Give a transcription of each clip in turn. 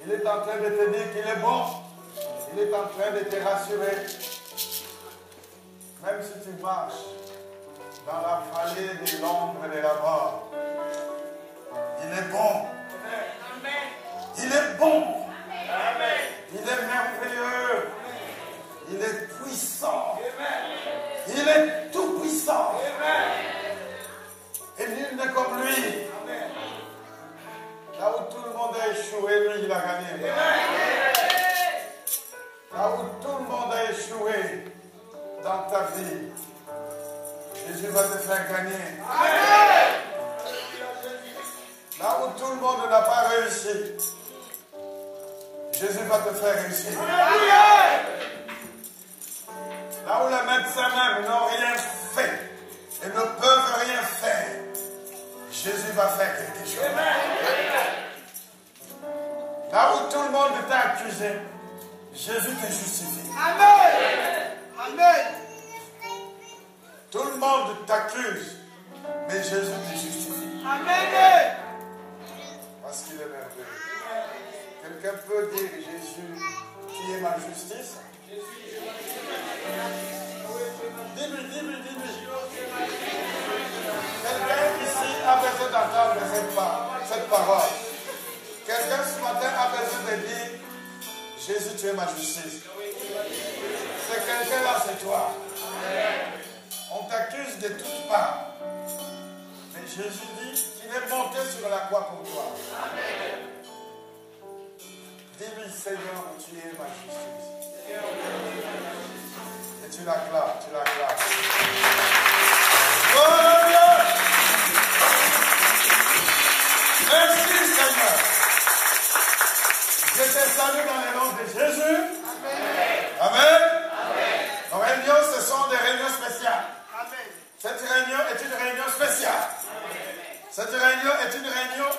Il est en train de te dire qu'il est bon. Il est en train de te rassurer. Même si tu marches dans la vallée de l'ombre de la mort, il est bon. Il est bon. Il est merveilleux. Il est puissant. Il est tout puissant. Et nul n'est comme lui. Là où tout le monde a échoué, lui, il a gagné. Là où tout le monde a échoué dans ta vie, Jésus va te faire gagner. Là où tout le monde n'a pas réussi, Jésus va te faire réussir. Là où les médecins même n'ont rien fait et ne peuvent rien faire, Jésus va faire quelque chose. Là où tout le monde t'a accusé, Jésus te justifie. Amen. Amen. Tout le monde t'accuse, mais Jésus te justifie. Amen. Parce qu'il est merveilleux. Quelqu'un peut dire, Jésus, qui est ma justice? Dis-lui. Quelqu'un ici a besoin d'entendre cette parole. Quelqu'un ce matin a besoin de dire, Jésus, tu es ma justice. C'est quelqu'un là, c'est toi. On t'accuse de toutes parts. Mais Jésus dit qu'il est monté sur la croix pour toi. Dis-lui, Seigneur, tu es ma justice. Et tu l'acclames. Oh Dieu! Merci Seigneur. Je te salue dans le nom de Jésus. Amen. Nos réunions, ce sont des réunions spéciales. Cette réunion est une réunion spéciale. Cette réunion est une réunion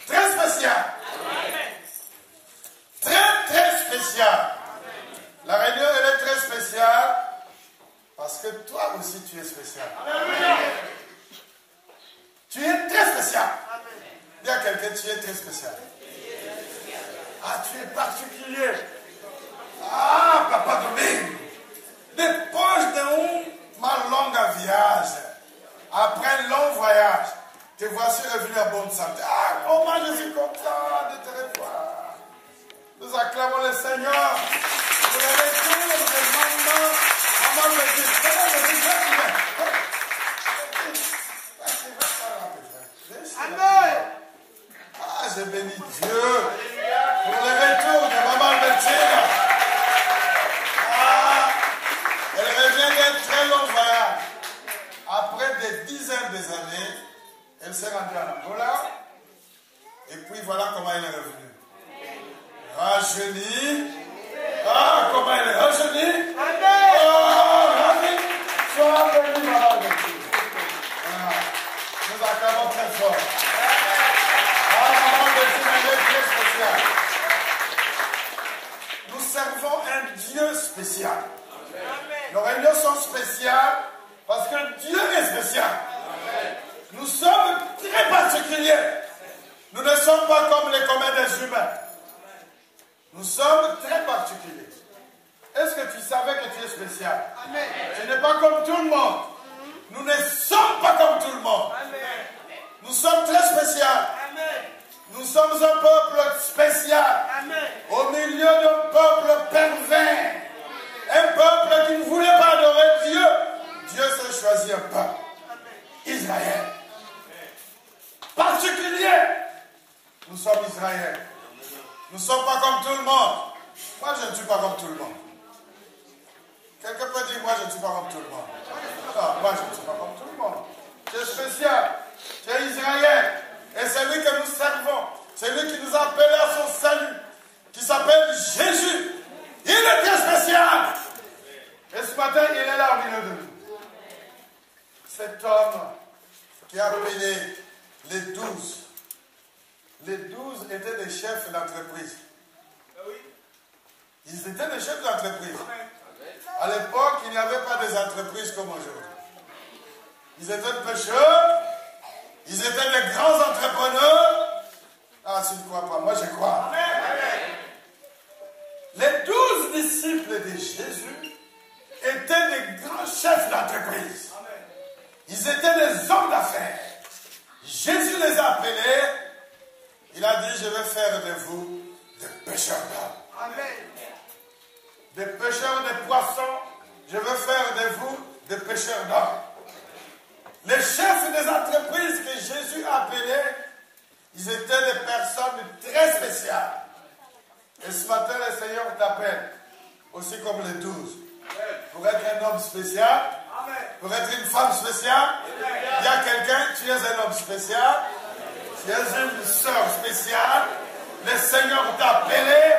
très spéciale. Très spéciale. La réunion, elle est très spéciale parce que toi aussi, tu es spécial. Tu es très spécial. Dis à quelqu'un, tu es très spécial. Ah, tu es particulier. Ah, Papa Domingue. Dépose de où ma longue voyage. Après un long voyage, te voici revenu à bonne santé. Ah, comment je suis content de te revoir. Nous acclamons le Seigneur. Pour le retour de maman. Maman me dit, Amen. Ah, je bénis Dieu pour le retour de maman Bettina. Ah, elle revient d'un très long voyage. Après des dizaines d'années, elle s'est rendue en Angola. Et puis voilà comment elle est revenue. Rajeunie. Ah, comment elle est rajeunie. Oh, ravi. Sois béni, maman Bettina. Nous acclamons très fort. Ah, maman Bettina, elle est très spéciale. Nous servons un Dieu spécial. Nos réunions sont spéciales parce que Dieu est spécial. Nous sommes très particuliers. Nous ne sommes pas comme les communs des humains. Nous sommes très particuliers. Est-ce que tu savais que tu es spécial? Tu n'es pas comme tout le monde. Nous ne sommes pas comme tout le monde. Nous sommes très spéciaux. Nous sommes un peuple spécial. Au milieu d'un peuple pervers. Un peuple qui ne voulait pas adorer Dieu. Dieu s'est choisi un peuple. Israël. Particulier. Nous sommes Israël. Nous ne sommes pas comme tout le monde. Moi, je ne suis pas comme tout le monde. Quelqu'un peut dire, moi, je ne suis pas comme tout le monde. Non, moi, je ne suis pas comme tout le monde. Tu es spécial. Tu es Israël. Et c'est lui que nous servons. C'est lui qui nous a appelés à son salut. Qui s'appelle Jésus. Il est très spécial. Et ce matin, il est là au milieu de nous. Cet homme qui a appelé les 12. Les 12 étaient des chefs d'entreprise. Ils étaient des chefs d'entreprise. À l'époque, il n'y avait pas des entreprises comme aujourd'hui. Ils étaient pêcheurs. Ils étaient des grands entrepreneurs. Ah, tu ne crois pas, moi je crois. disciples de Jésus étaient des grands chefs d'entreprise. Ils étaient des hommes d'affaires. Jésus les a appelés. Il a dit, je vais faire de vous des pêcheurs d'hommes. Amen. Des pêcheurs de poissons. Je veux faire de vous des pêcheurs d'hommes. Les chefs des entreprises que Jésus a appelés, ils étaient des personnes très spéciales. Et ce matin, le Seigneur t'appelle, aussi comme les 12, pour être un homme spécial, pour être une femme spéciale. Il y a quelqu'un, tu es un homme spécial, tu es une sœur spéciale. Le Seigneur t'a appelé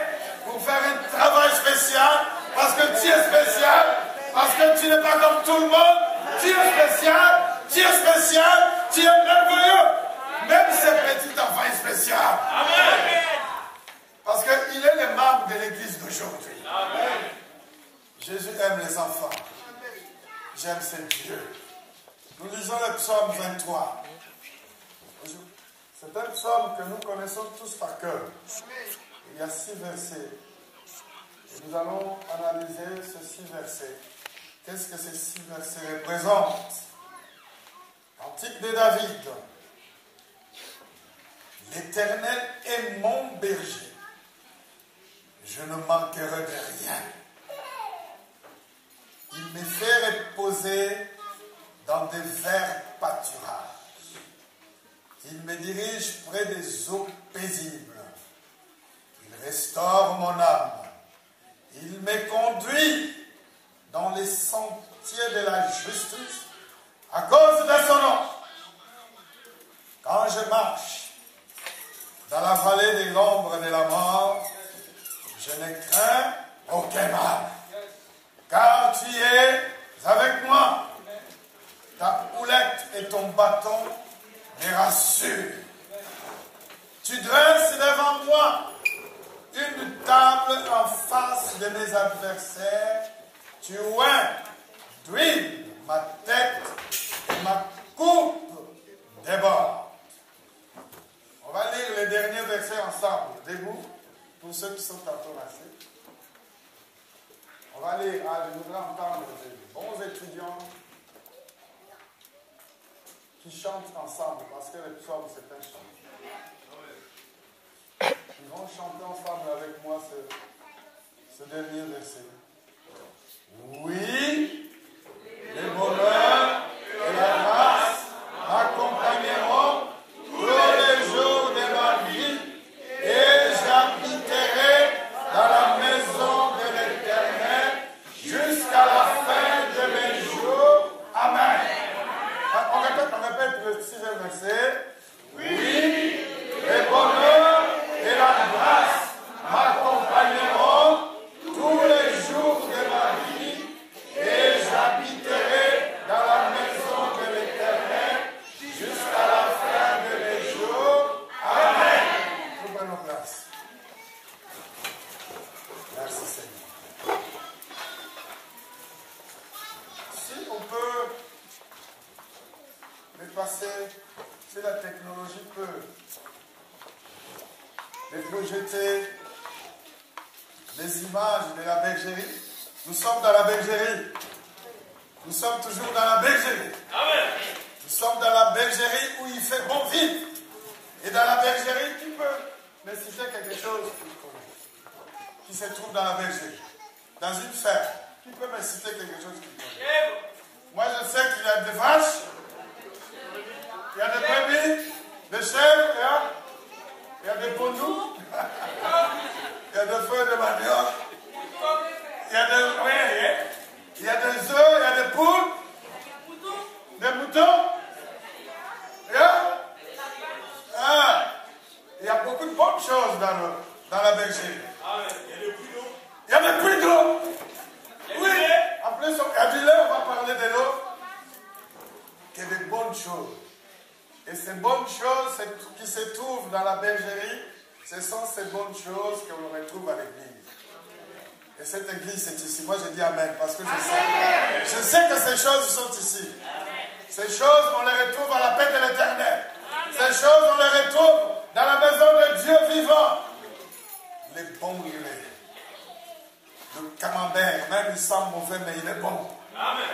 pour faire un travail spécial, parce que tu es spécial, parce que tu n'es pas comme tout le monde, tu es spécial, tu es spécial, tu es merveilleux. Même ce petit enfant est spécial. Amen. Parce qu'il est le membre de l'église d'aujourd'hui. Jésus aime les enfants. J'aime ce Dieu. Nous lisons le psaume 23. C'est un psaume que nous connaissons tous par cœur. Il y a 6 versets. Et nous allons analyser ces 6 versets. Qu'est-ce que ces 6 versets représentent? Cantique de David. L'Éternel est mon berger. Je ne manquerai de rien. Il me fait reposer dans des verts pâturages. Il me dirige près des eaux paisibles. Il restaure mon âme. Il me conduit dans les sentiers de la justice à cause de son nom. Quand je marche dans la vallée de l'ombre de la mort, je ne crains aucun mal. Car tu es avec moi. Ta houlette et ton bâton me rassurent. Tu dresses devant moi une table en face de mes adversaires. Tu oins d'huile ma tête et ma coupe déborde. On va lire les derniers versets ensemble. Debout, pour ceux qui sont encouragés. On va lire. Je voudrais entendre des bons étudiants qui chantent ensemble, parce que le psaume, c'est un chant. Ils vont chanter ensemble avec moi ce dernier verset. Oui, le bonheur et la grâce m'accompagneront tous les jours de ma vie, et j'habiterai dans la maison de l'Éternel jusqu'à la fin de mes jours. Amen. On répète le 6e verset. Oui, le bonheur et la grâce m'accompagneront tous les jours de ma vie, et j'habiterai dans la maison de l'Éternel jusqu'à la fin de mes jours. Amen. Nous prenons place. Merci Seigneur. Si on peut dépasser, si la technologie peut les projeter les images de la bergerie. Nous sommes dans la bergerie. Nous sommes toujours dans la bergerie. Amen. Nous sommes dans la bergerie où il fait bon vivre. Et dans la bergerie, qui peut me citer quelque chose qui se trouve dans la bergerie? Dans une ferme, qui peut me citer quelque chose qui connaît? Moi, je sais qu'il y a des vaches, il y a des brebis, des chèvres, il y a des bondous, il y a des feuilles de manioc, il y a des œufs, il y a des poules, des moutons. Il y a beaucoup de bonnes choses dans la bergerie. Il y a des puits d'eau. Oui, en plus, il y a du lait, on va parler de l'eau. Il y a des bonnes choses. Et ces bonnes choses qui se trouvent dans la bergerie, ce sont ces bonnes choses qu'on retrouve à l'église. Et cette église, c'est ici. Moi, je dis Amen, parce que je sais que ces choses sont ici. Ces choses, on les retrouve à la paix de l'Éternel. Ces choses, on les retrouve dans la maison de Dieu vivant. Les bons lait, le camembert. Même il sent mauvais, mais il est bon. Amen.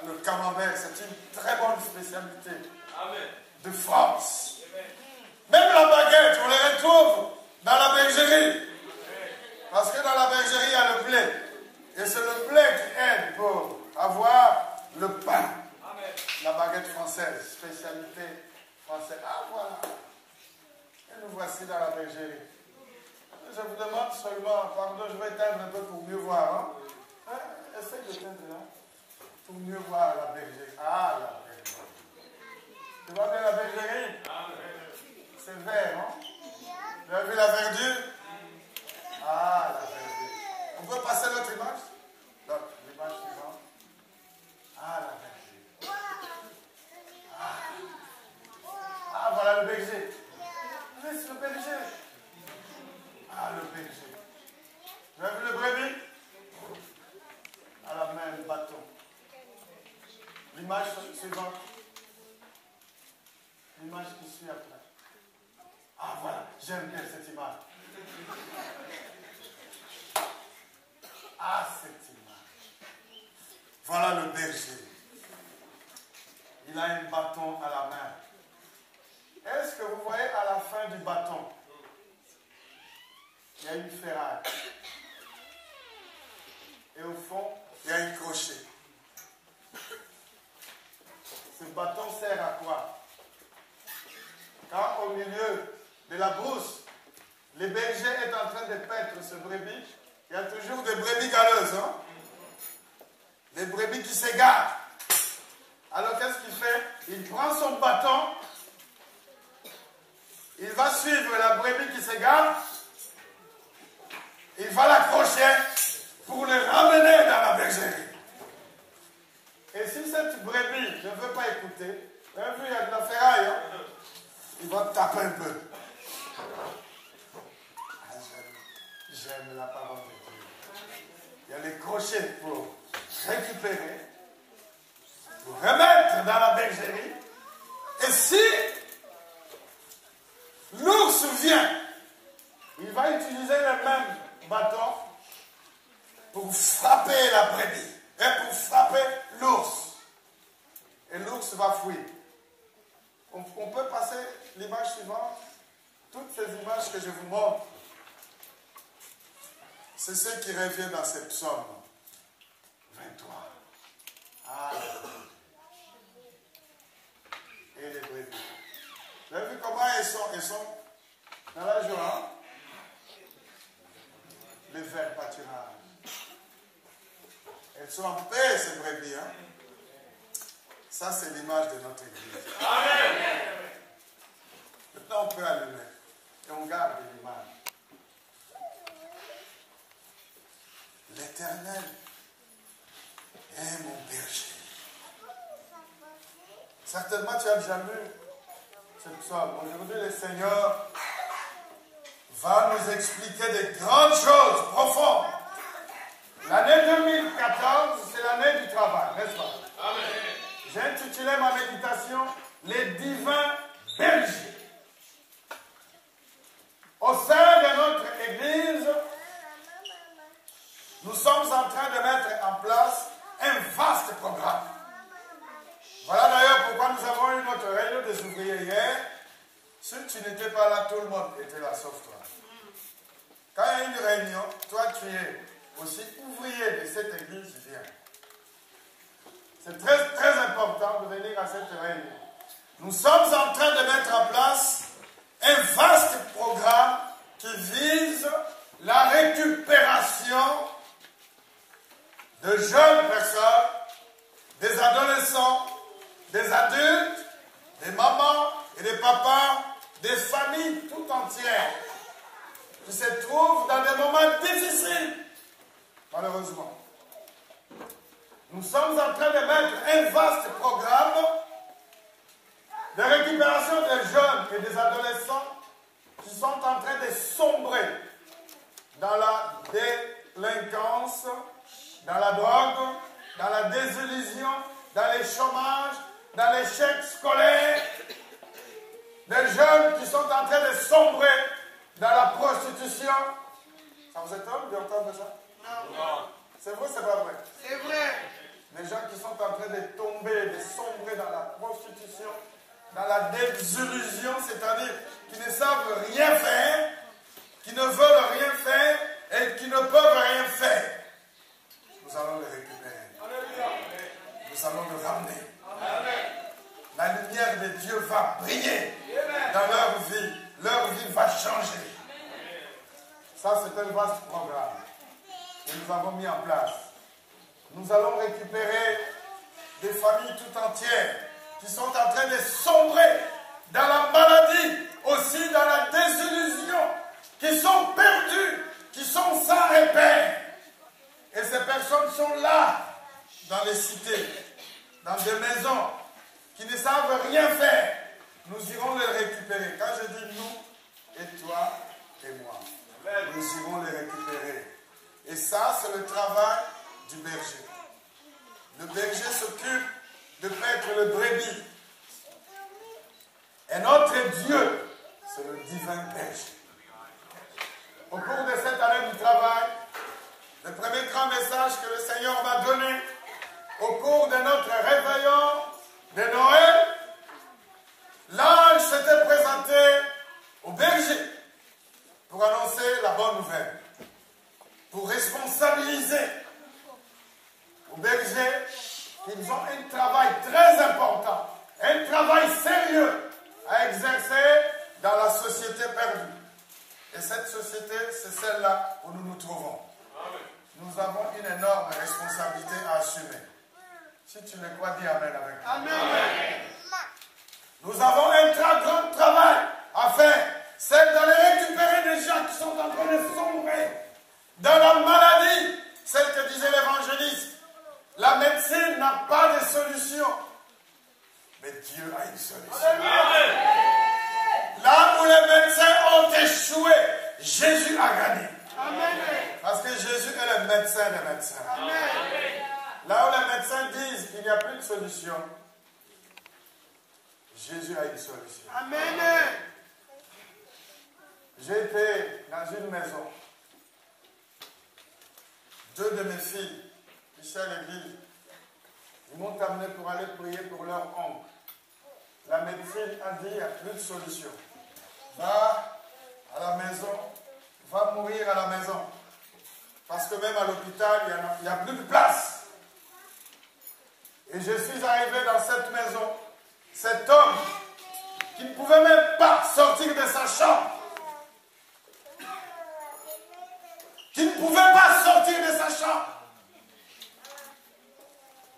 Le camembert, c'est une très bonne spécialité Amen. de France. Même la baguette, on les retrouve dans la bergerie. Parce que dans la bergerie, il y a le blé. Et c'est le blé qui aide pour avoir le pain. Amen. La baguette française, spécialité française. Ah, voilà. Et nous voici dans la bergerie. Je vous demande seulement, pardon, je vais éteindre un peu pour mieux voir. Hein? Essaye de teindre là. Pour mieux voir la bergerie. Ah, la bergerie. Tu vois bien la bergerie? C'est vert, non? Vous avez vu la verdure? Ah, la verdure. On peut passer l'autre image? Donc, l'image suivante. Ah, la verdure. Ah, voilà le berger. Oui, c'est le berger. Ah, le berger. Vous avez vu le brebis? À la main, le bâton. L'image suivante. L'image qui suit après. Ah, voilà. J'aime bien cette image. Ah, cette image. Voilà le berger. Il a un bâton à la main. Est-ce que vous voyez à la fin du bâton, il y a une ferraille. Et au fond, il y a un crochet. Ce bâton sert à quoi? Quand au milieu de la brousse, le berger est en train de paître ce brebis, il y a toujours des brebis galeuses. Hein? Des brebis qui s'égarent. Alors qu'est-ce qu'il fait? Il prend son bâton, il va suivre la brebis qui s'égare, il va l'accrocher pour le ramener dans la bergerie. Et si cette brebis ne veut pas écouter, vous avez vu, il y a de la ferraille, hein? Il va taper un peu. Ah, j'aime la parole de Dieu. Il y a les crochets pour récupérer, pour remettre dans la bergerie. Et si l'ours vient, il va utiliser le même bâton pour frapper la brebis et pour frapper l'ours. Et l'ours va fuir. On peut passer l'image suivante. Toutes ces images que je vous montre, c'est ce qui revient dans ces psaumes 23. Ah. Et les brebis. Vous avez vu comment elles sont dans la joie? Le vert pâturage. Elles sont en paix, ces brebis. Hein? Ça, c'est l'image de notre église. Amen. Maintenant, on peut allumer. Et on garde l'image. L'Éternel est mon berger. Certainement, tu as déjà lu ce psaume. Aujourd'hui, le Seigneur va nous expliquer des grandes choses profondes. L'année 2014, c'est l'année du travail, n'est-ce pas? Amen. J'ai intitulé ma méditation « Les divins bergers ». Au sein de notre Église, nous sommes en train de mettre en place un vaste programme. Voilà d'ailleurs pourquoi nous avons eu notre réunion des ouvriers hier. Si tu n'étais pas là, tout le monde était là, sauf toi. Quand il y a une réunion, toi tu es aussi ouvrier de cette église, viens. C'est très, très important de venir à cette réunion. Nous sommes en train de mettre en place un vaste programme qui vise la récupération de jeunes personnes, des adolescents, des adultes, des mamans et des papas, des familles tout entières qui se trouvent dans des moments difficiles, malheureusement. Nous sommes en train de mettre un vaste programme de récupération des jeunes et des adolescents qui sont en train de sombrer dans la délinquance, dans la drogue, dans la désillusion, dans les chômages, dans l'échec scolaire. Des jeunes qui sont en train de sombrer dans la prostitution. Ça vous êtes homme d'entendre ça? Non. C'est vrai, c'est pas vrai? C'est vrai. Les gens qui sont en train de tomber, de sombrer dans la prostitution, dans la désillusion, c'est-à-dire qui ne savent rien faire, qui ne veulent rien faire et qui ne peuvent rien faire. Nous allons les récupérer. Nous allons les ramener. La lumière de Dieu va briller dans leur vie. Leur vie va changer. Ça, c'est un vaste programme que nous avons mis en place. Nous allons récupérer des familles tout entières qui sont en train de sombrer dans la maladie, aussi dans la désillusion, qui sont perdues, qui sont sans repère. Et ces personnes sont là, dans les cités, dans des maisons, qui ne savent rien faire. Nous irons les récupérer. Quand je dis nous, et toi, et moi, nous irons les récupérer. Et ça, c'est le travail du berger. Le berger s'occupe de paître le brebis. Et notre Dieu, c'est le divin berger. Au cours de cette année du travail, le premier grand message que le Seigneur m'a donné au cours de notre réveillon de Noël, l'ange s'était présenté au berger pour annoncer la bonne nouvelle, pour responsabiliser aux bergers qu'ils ont un travail très important, un travail sérieux à exercer dans la société perdue. Et cette société, c'est celle-là où nous nous trouvons. Nous avons une énorme responsabilité à assumer. Si tu le crois, dis Amen avec moi. Amen. Nous avons un très grand travail à faire. C'est d'aller récupérer des gens qui sont en train de sombrer dans la maladie. Celle que disait l'évangéliste. La médecine n'a pas de solution. Mais Dieu a une solution. Amen. Là où les médecins ont échoué, Jésus a gagné. Amen. Parce que Jésus est le médecin des médecins. Amen. Là où les médecins disent qu'il n'y a plus de solution, Jésus a une solution. Amen. J'ai été dans une maison. Deux de mes filles, ici à l'église, ils m'ont amené pour aller prier pour leur oncle. La médecine a dit qu'il n'y a plus de solution. Va à la maison, va mourir à la maison. Parce que même à l'hôpital, il n'y a plus de place. Et je suis arrivé dans cette maison, cet homme qui ne pouvait même pas sortir de sa chambre, qui ne pouvait pas sortir de sa chambre.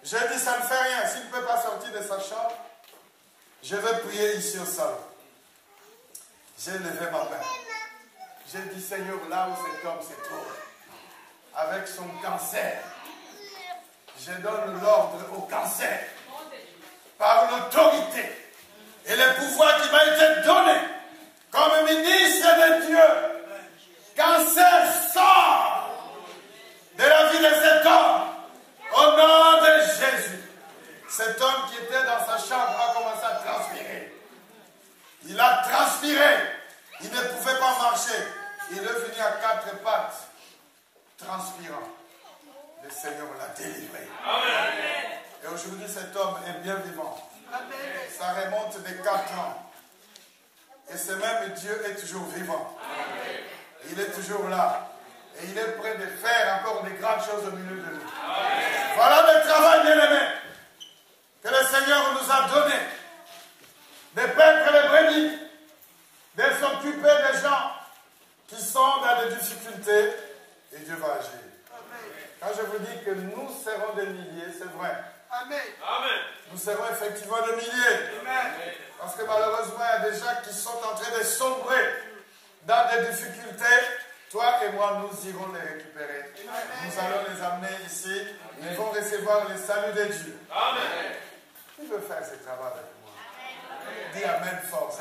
J'ai dit, ça ne fait rien. S'il ne peut pas sortir de sa chambre, je vais prier ici au salon. J'ai levé ma main. J'ai dit, Seigneur, là où cet homme se trouve, avec son cancer, je donne l'ordre au cancer, par l'autorité et le pouvoir qui m'a été donné comme ministre de Dieu. Cancer sort de la vie de cet homme au nom de Jésus. Cet homme qui était dans sa chambre a commencé à transpirer. Il a transpiré. Il ne pouvait pas marcher. Il est venu à quatre pattes, transpirant. Le Seigneur l'a délivré. Amen. Et aujourd'hui, cet homme est bien vivant. Amen. Ça remonte de 4 ans. Et ce même Dieu est toujours vivant. Amen. Il est toujours là. Et il est prêt de faire encore de grandes choses au milieu de nous. Amen. Voilà le travail, bien-aimé, que le Seigneur nous a donné. De paître les brebis, de s'occuper des gens qui sont dans des difficultés. Et Dieu va agir. Quand je vous dis que nous serons des milliers, c'est vrai. Amen. Nous serons effectivement des milliers. Amen. Parce que malheureusement, il y a des gens qui sont en train de sombrer dans des difficultés. Toi et moi, nous irons les récupérer. Amen. Nous allons les amener ici. Ils vont recevoir le salut de Dieu. Amen. Qui veut faire ce travail avec moi? Amen. Dis Amen fort.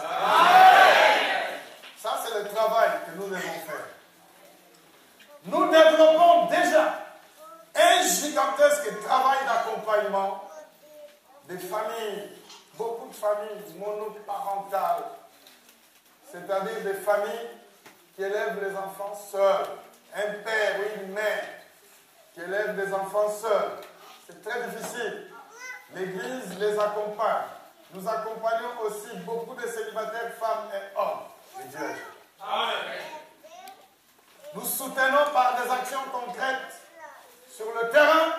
Ça, c'est le travail que nous devons faire. Nous développons déjà un gigantesque travail d'accompagnement des familles, beaucoup de familles monoparentales, c'est-à-dire des familles qui élèvent les enfants seuls, un père ou une mère qui élève des enfants seuls, c'est très difficile. L'Église les accompagne. Nous accompagnons aussi beaucoup de célibataires, femmes et hommes de Dieu. Amen. Nous soutenons par des actions concrètes sur le terrain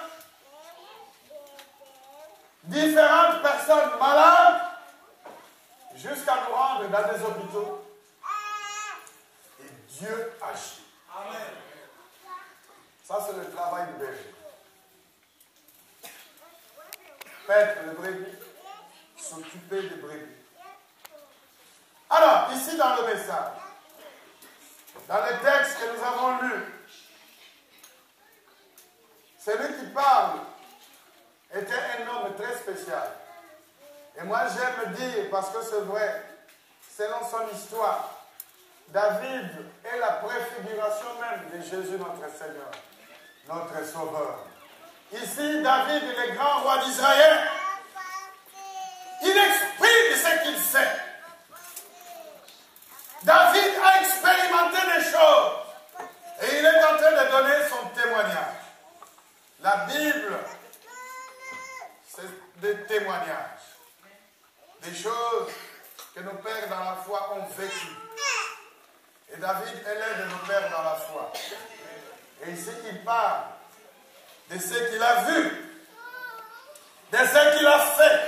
différentes personnes malades jusqu'à nous rendre dans des hôpitaux. Et Dieu agit. Amen. Ça, c'est le travail du berger. Paître les brebis, s'occuper des brebis. Alors, ici dans le message, dans le texte que nous avons lu, celui qui parle était un homme très spécial. Et moi j'aime dire, parce que c'est vrai, selon son histoire, David est la préfiguration même de Jésus notre Seigneur, notre Sauveur. Ici, David est le grand roi d'Israël. Il exprime ce qu'il sait. David a expérimenté des choses et il est en train de donner son témoignage. La Bible, c'est des témoignages, des choses que nos pères dans la foi ont vécues. Et David est l'un de nos pères dans la foi. Et ici, il parle de ce qu'il a vu, de ce qu'il a fait,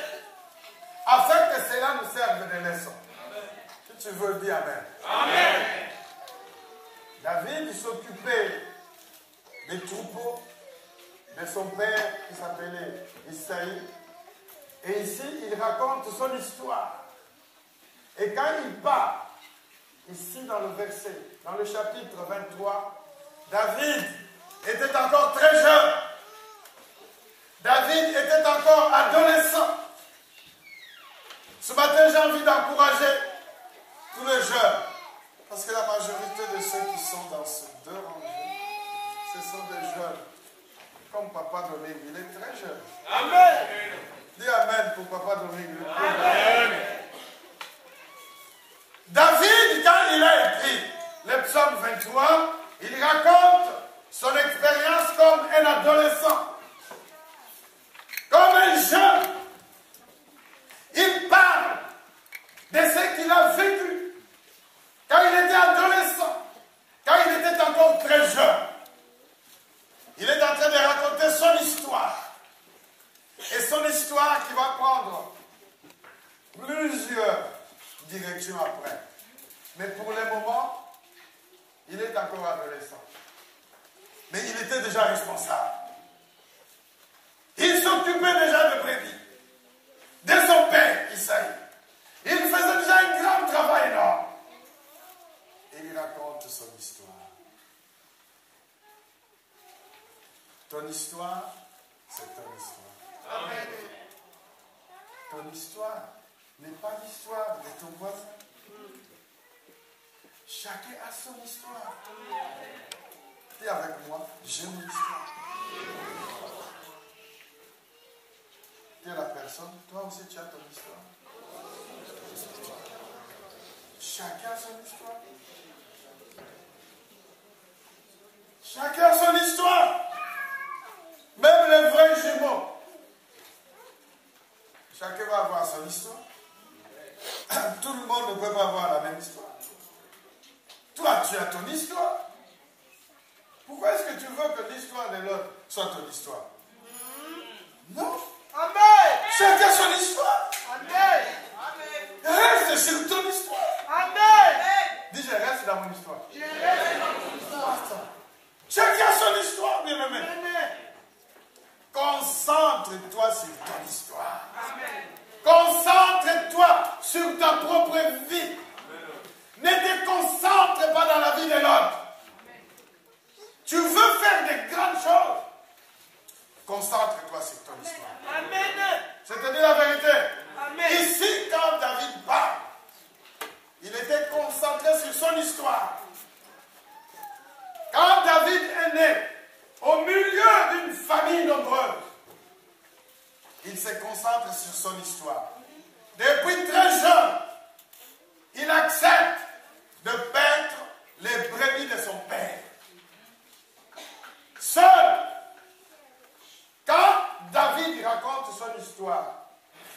afin que cela nous serve de leçon. Si tu veux dire Amen. Amen. David s'occupait des troupeaux de son père qui s'appelait Isaïe. Et ici, il raconte son histoire. Et quand il parle, ici dans le verset, dans le chapitre 23, David était encore très jeune. David était encore adolescent. Ce matin, j'ai envie d'encourager tous les jeunes. Parce que la majorité de ceux qui sont dans ces deux rangées, ce sont des jeunes. Comme Papa Dominique, il est très jeune. Amen. Dis Amen pour Papa Dominique. Amen. David, quand il a écrit le psaume 23, il raconte son expérience comme un adolescent, comme un jeune. Il parle de ce qu'il a vécu quand il était adolescent, quand il était encore très jeune. Il est en train de raconter son histoire. Et son histoire qui va prendre plusieurs directions après. Mais pour le moment, il est encore adolescent. Mais il était déjà responsable. Il s'occupait déjà de brebis, de son père, Isaïe. Il faisait déjà un grand travail énorme. Et il raconte son histoire. Ton histoire, c'est ton histoire. Amen. Ton histoire n'est pas l'histoire de ton voisin. Chacun a son histoire. Dis avec moi, j'ai mon histoire. Dis à la personne, toi aussi tu as ton histoire. Chacun a son histoire. Chacun a son histoire. Même les vrais jumeaux. Chacun va avoir son histoire. Tout le monde ne peut pas avoir la même histoire. Toi, tu as ton histoire. Pourquoi est-ce que tu veux que l'histoire de l'autre soit ton histoire? Non. Amen. Chacun a son histoire. Amen. Reste sur ton histoire. Amen. Dis, je reste dans mon histoire. Je reste dans mon histoire. Chacun a son histoire, bien aimé. Concentre-toi sur ton histoire. Amen. Concentre-toi sur ta propre vie. Ne te concentre pas dans la vie de l'autre. Tu veux faire de grandes choses. Concentre-toi sur ton histoire. Amen. Je te dis la vérité. Amen. Ici, quand David parle, il était concentré sur son histoire. Quand David est né, au milieu d'une famille nombreuse, il se concentre sur son histoire. Depuis très jeune, il accepte de paître les brebis de son père.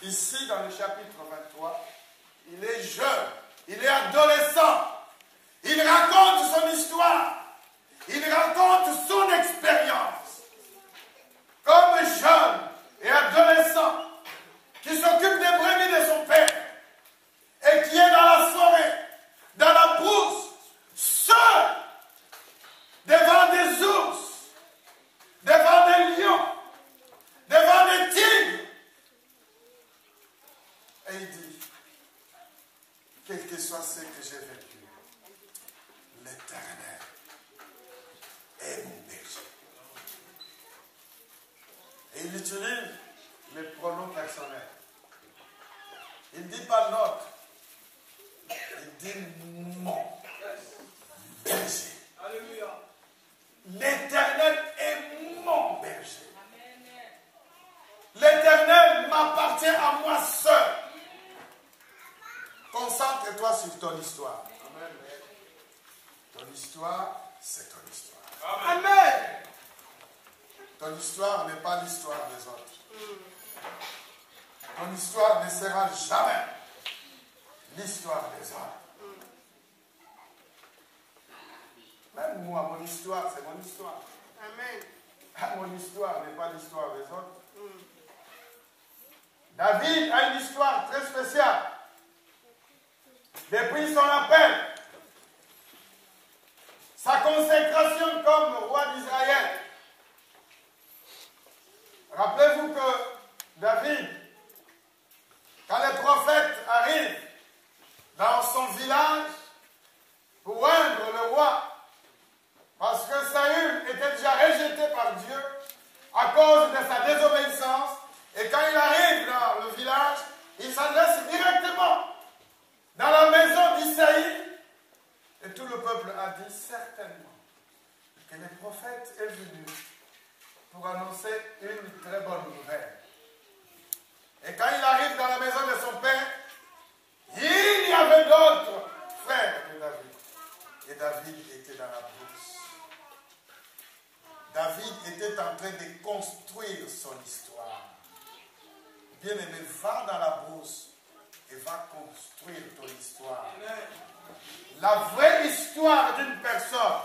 ici dans le chapitre 23, il est jeune, il est adolescent. Il raconte son histoire. Il raconte son expérience. Comme jeune et adolescent qui s'occupe des brebis de son père et qui est dans la forêt, dans la brousse, seul, devant des ours, devant des lions, devant des tigres. Et il dit, quel que soit ce que j'ai vécu, l'Éternel est mon berger. Et il utilise les pronoms personnels. Il ne dit pas notre. Il dit mon berger. Alléluia. L'Éternel est mon berger. L'Éternel m'appartient à moi seul. Concentre-toi sur ton histoire. Ton histoire, c'est ton histoire. Amen. Ton histoire n'est pas l'histoire des autres. Ton histoire ne sera jamais l'histoire des autres. Même moi, mon histoire, c'est mon histoire. Amen. Mon histoire n'est pas l'histoire des autres. David a une histoire très spéciale. Depuis son appel, sa consécration comme roi d'Israël. Rappelez-vous que David, quand les prophètes arrivent dans son village pour oindre le roi, parce que Saül était déjà rejeté par Dieu à cause de sa désobéissance, et quand il arrive dans le village, il s'adresse directement dans la maison d'Isaïe, et tout le peuple a dit certainement que le prophète est venu pour annoncer une très bonne nouvelle. Et quand il arrive dans la maison de son père, il y avait d'autres frères de David. Et David était dans la brousse. David était en train de construire son histoire. Bien-aimé, va dans la brousse et va construire ton histoire. La vraie histoire d'une personne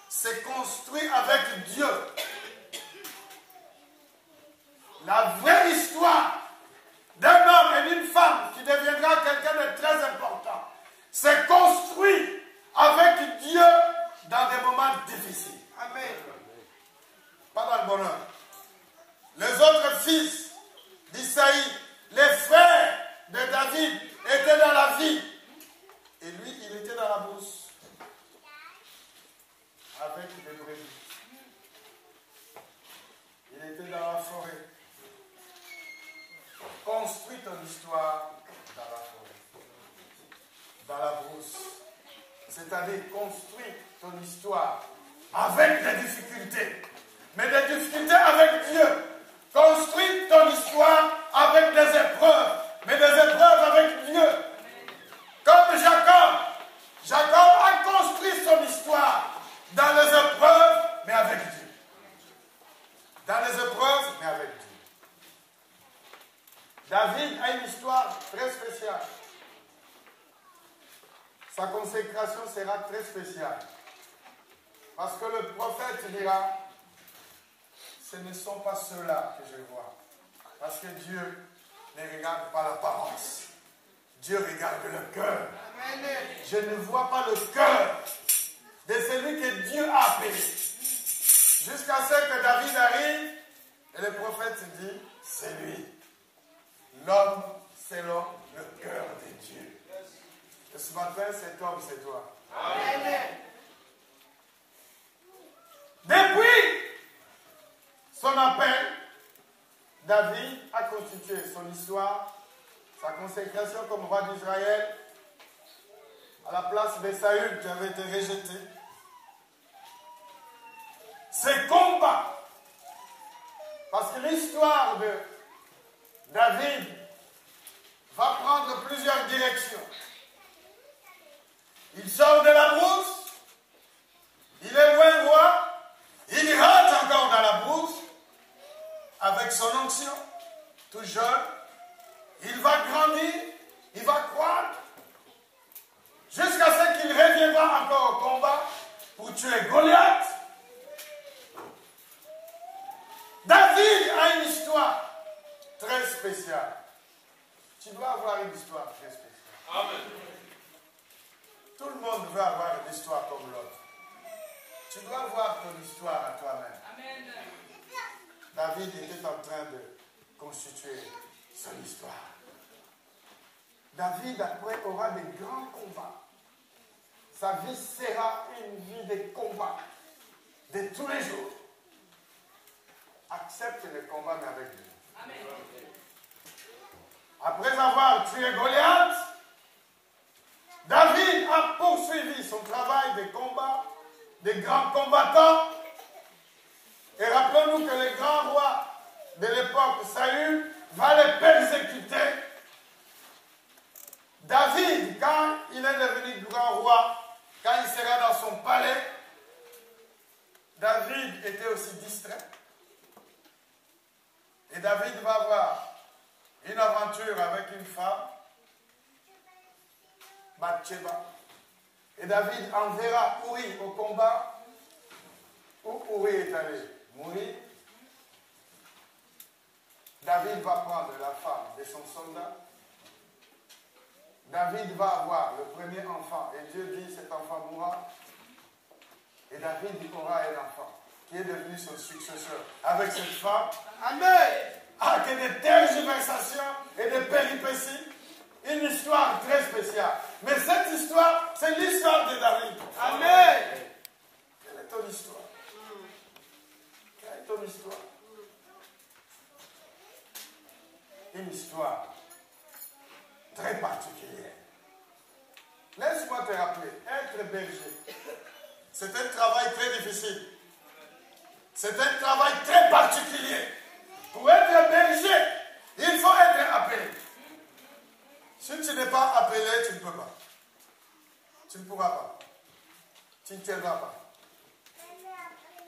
se construit avec Dieu. La vraie histoire d'un homme et d'une femme qui deviendra quelqu'un de très important se construit avec Dieu dans des moments difficiles. Amen. Pas dans le bonheur. Les autres fils d'Isaïe, les frères de David étaient dans la vie. Et lui, il était dans la brousse. Avec des brebis. Il était dans la forêt. Construis ton histoire dans la forêt. Dans la brousse. C'est-à-dire, construis ton histoire avec des difficultés. Mais des difficultés avec Dieu. Construis ton histoire avec des épreuves. Mais des épreuves avec Dieu. Comme Jacob. Jacob a construit son histoire dans les épreuves, mais avec Dieu. Dans les épreuves, mais avec Dieu. David a une histoire très spéciale. Sa consécration sera très spéciale. Parce que le prophète dira, ce ne sont pas ceux-là que je vois. Parce que Dieu ne regarde pas l'apparence. Dieu regarde le cœur. Je ne vois pas le cœur de celui que Dieu a appelé. Jusqu'à ce que David arrive, et le prophète dit, c'est lui. L'homme selon le cœur de Dieu. Et ce matin, cet homme, c'est toi. Amen. Depuis son appel, David a constitué son histoire, sa consécration comme roi d'Israël, à la place de Saül qui avait été rejeté. Ses combats, parce que l'histoire de David va prendre plusieurs directions. Il sort de la brousse, il est loin roi, il rentre encore dans la brousse avec son onction, tout jeune. l'histoire comme l'autre. Tu dois voir ton histoire à toi-même. Amen. David était en train de constituer son histoire. David, après, aura des grands combats. Sa vie sera une vie de combats, de tous les jours. Accepte le combat, mais avec Dieu. Amen. Après avoir tué Goliath, David a poursuivi son travail de combat, des grands combattants. Et rappelons-nous que le grand roi de l'époque, Saül, va les persécuter. David, quand il est devenu grand roi, quand il sera dans son palais, David était aussi distrait. Et David va avoir une aventure avec une femme, Bathsheba. Et David enverra Uri au combat. Où Uri est allé mourir. David va prendre la femme de son soldat. David va avoir le premier enfant. Et Dieu dit, cet enfant mourra. Et David aura un enfant qui est devenu son successeur avec cette femme. Amen. Ah, que de tergiversations et de péripéties. Une histoire très spéciale. Mais cette histoire, c'est l'histoire de David. Amen. Quelle est ton histoire? Quelle est ton histoire? Une histoire très particulière. Laisse-moi te rappeler, être berger, c'est un travail très difficile. C'est un travail très particulier. Pour être berger, il faut être appelé. Si tu n'es pas appelé, tu ne peux pas. Tu ne pourras pas. Tu ne tiendras pas.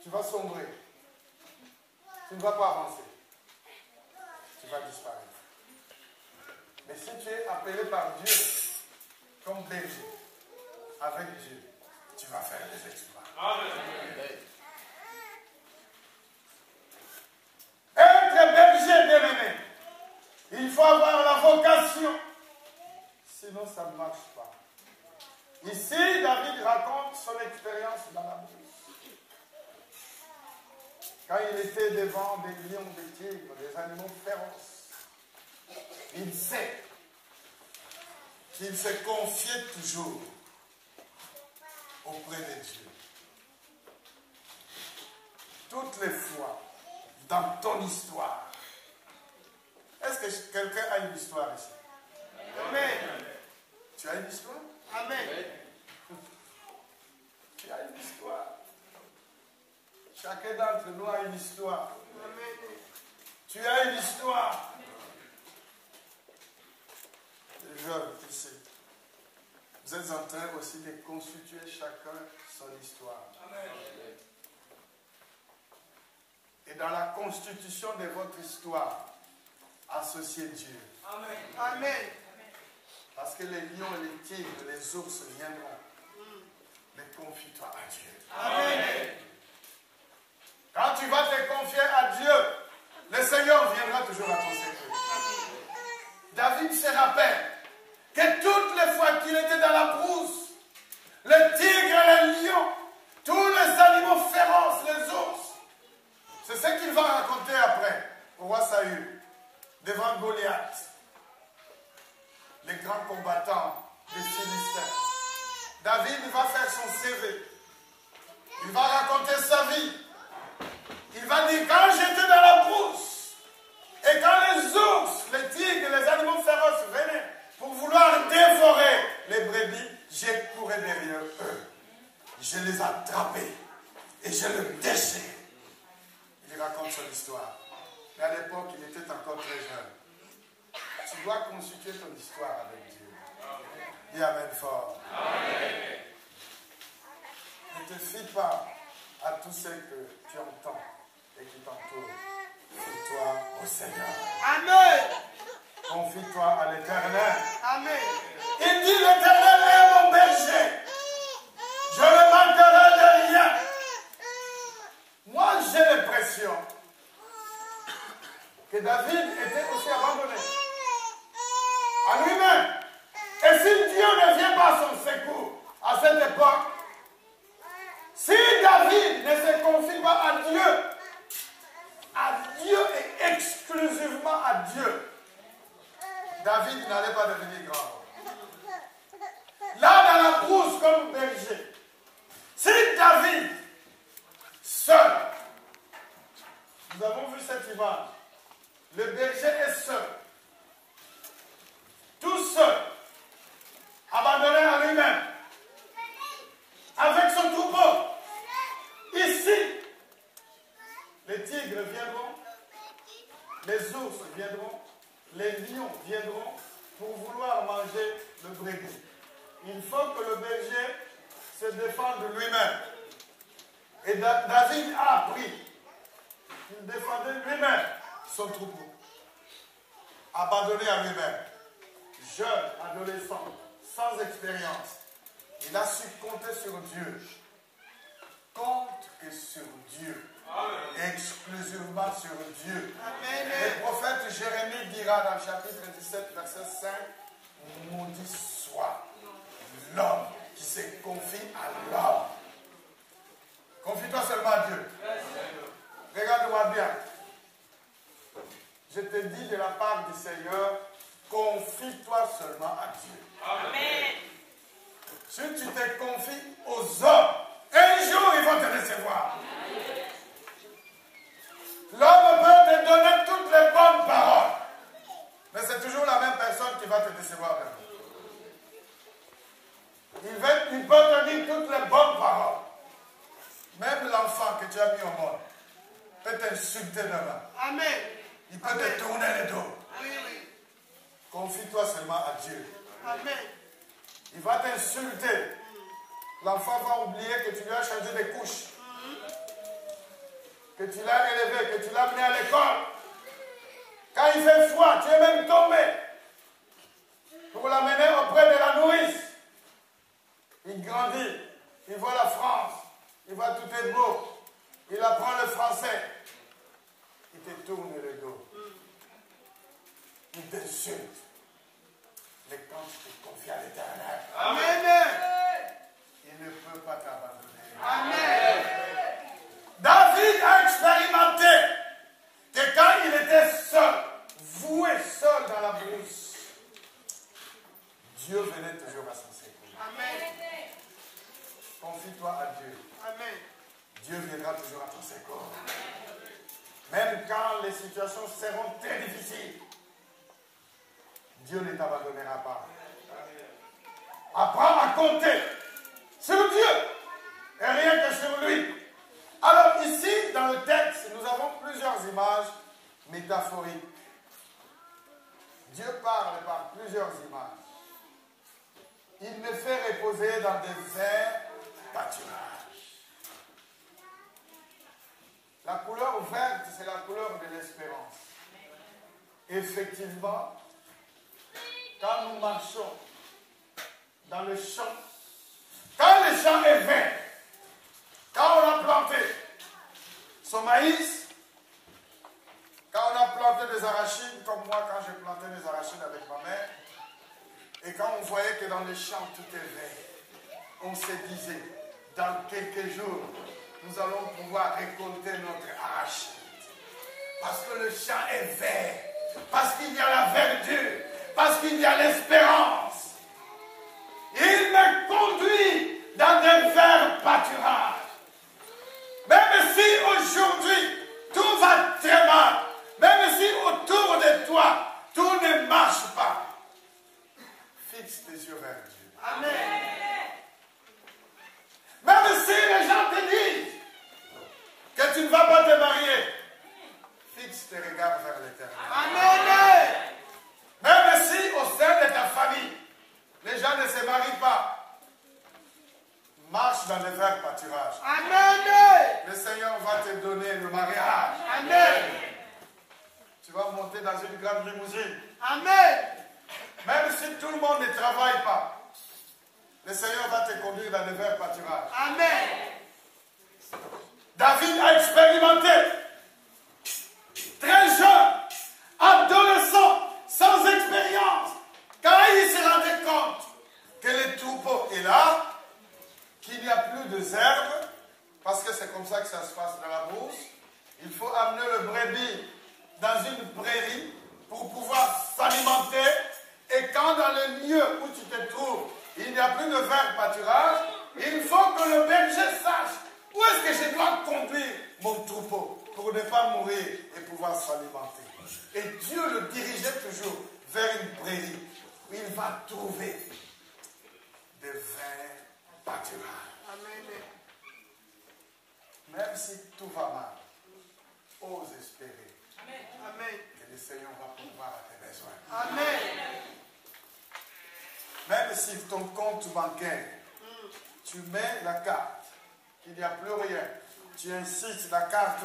Tu vas sombrer. Tu ne vas pas avancer. Tu vas disparaître. Mais si tu es appelé par Dieu comme berger, avec Dieu, tu vas faire des exploits. Amen. Être berger, bien-aimé, il faut avoir la vocation. Sinon, ça ne marche pas. Ici, David raconte son expérience dans la brousse. Quand il était devant des lions, des tigres, des animaux féroces, il sait qu'il se confiait toujours auprès de Dieu. Toutes les fois, dans ton histoire, est-ce que quelqu'un a une histoire ici? Amen. Tu as une histoire? Amen. Tu as une histoire. Chacun d'entre nous a une histoire. Amen. Tu as une histoire. Les jeunes ici, vous êtes en train aussi de constituer chacun son histoire. Amen. Et dans la constitution de votre histoire, associez Dieu. Amen. Amen. Parce que les lions, les tigres, les ours viendront. Mais confie-toi à Dieu. Amen. Quand tu vas te confier à Dieu, le Seigneur viendra toujours à ton secours. David se rappelle que toutes les fois qu'il était dans la brousse, les tigres, les lions, tous les animaux féroces, les ours, c'est ce qu'il va raconter après au roi Saül, devant Goliath, les grands combattants des Philistins. David va faire son CV. Il va raconter sa vie. Il va dire, quand j'étais dans la brousse, et quand les ours, les tigres, les animaux féroces venaient pour vouloir dévorer les brebis, j'ai couru derrière eux. Je les attrapais et je les déchais. Il raconte son histoire. Mais à l'époque, il était encore très jeune. Tu dois constituer ton histoire avec Dieu. Dis Amen fort. Amen. Ne te fie pas à tout ce que tu entends et qui t'entoure. Fie-toi au Seigneur. Amen. Confie-toi à l'Éternel. Amen. Il dit, l'Éternel est mon berger. Je ne manquerai de rien. Moi, j'ai l'impression que David était aussi abandonné à lui-même. Et si Dieu ne vient pas à son secours à cette époque, David ne se confie pas à Dieu et exclusivement à Dieu, David n'allait pas devenir grand. Là, dans la brousse comme berger, si David, seul, nous avons vu cette image, le berger est seul, tout seul, abandonné à lui-même, avec son troupeau. Ici, les tigres viendront, les ours viendront, les lions viendront pour vouloir manger le brebis. Il faut que le berger se défende lui-même. Et David a appris qu'il défendait lui-même son troupeau, abandonné à lui-même, jeune, adolescent, sans expérience. Il a su compter sur Dieu. Compte que sur Dieu. Exclusivement sur Dieu. Amen. Le prophète Jérémie dira dans le chapitre 17, verset 5, maudit soit l'homme qui se confie à l'homme. Confie-toi seulement à Dieu. Regarde-moi bien. Je te dis de la part du Seigneur, confie-toi seulement à Dieu. Amen. Si tu te confies aux hommes, un jour ils vont te décevoir. L'homme peut te donner toutes les bonnes paroles, mais c'est toujours la même personne qui va te décevoir. Il peut te dire toutes les bonnes paroles. Même l'enfant que tu as mis au monde peut t'insulter demain. Amen. Il peut te tourner le dos. Oui, oui. Confie-toi seulement à Dieu. Amen. Il va t'insulter. L'enfant va oublier que tu lui as changé des couches. Que tu l'as élevé, que tu l'as amené à l'école. Quand il fait froid, tu es même tombé pour l'amener auprès de la nourrice. Il grandit, il voit la France, il voit tout est beau, il apprend le français. Il te tourne le dos. Il t'insulte. Mais quand tu te confies à l'Éternel, Amen. il ne peut pas t'abandonner. Amen. David a expérimenté que quand il était seul, voué seul dans la brousse, Dieu venait toujours à son secours. Amen. Confie-toi à Dieu. Amen. Dieu viendra toujours à ton secours. Même quand les situations seront très difficiles, Dieu ne t'abandonnera pas. Apprends à compter sur Dieu et rien que sur lui. Alors ici, dans le texte, nous avons plusieurs images métaphoriques. Dieu parle par plusieurs images. Il me fait reposer dans des verts pâturages. La couleur verte, c'est la couleur de l'espérance. Effectivement, quand nous marchons dans le champ, quand le champ est vert, quand on a planté son maïs, quand on a planté des arachides, comme moi quand j'ai planté des arachides avec ma mère, et quand on voyait que dans le champ tout est vert, on se disait, dans quelques jours, nous allons pouvoir récolter notre arachide. Parce que le champ est vert, parce qu'il y a la verdure, parce qu'il y a l'espérance. Il me conduit dans des verts pâturages. Même si aujourd'hui tout va très mal, même si autour de toi tout ne marche pas, fixe tes yeux vers Dieu. Amen. Même si les gens te disent que tu ne vas pas te marier, fixe tes regards vers l'Éternel. Amen. Même si au sein de ta famille, les gens ne se marient pas, marche dans les verts pâturages. Amen. Le Seigneur va te donner le mariage. Amen. Tu vas monter dans une grande limousine. Amen. Même si tout le monde ne travaille pas, le Seigneur va te conduire dans les verts pâturages. Amen. David a expérimenté, très jeune, adolescent, sans expérience, quand il se rendait compte que le troupeau est là, qu'il n'y a plus de herbes, parce que c'est comme ça que ça se passe dans la brousse. Il faut amener le brebis dans une prairie pour pouvoir s'alimenter. Et quand dans le lieu où tu te trouves, il n'y a plus de vert pâturage, il faut que le berger sache où est-ce que je dois conduire mon troupeau pour ne pas mourir et pouvoir s'alimenter. Et Dieu le dirigeait toujours vers une prairie où il va trouver des verts pâturages. Amen. Même si tout va mal, ose espérer Amen. que le Seigneur va pouvoir à tes besoins. Amen. Même si ton compte bancaire, tu mets la carte, il n'y a plus rien, tu insistes la carte,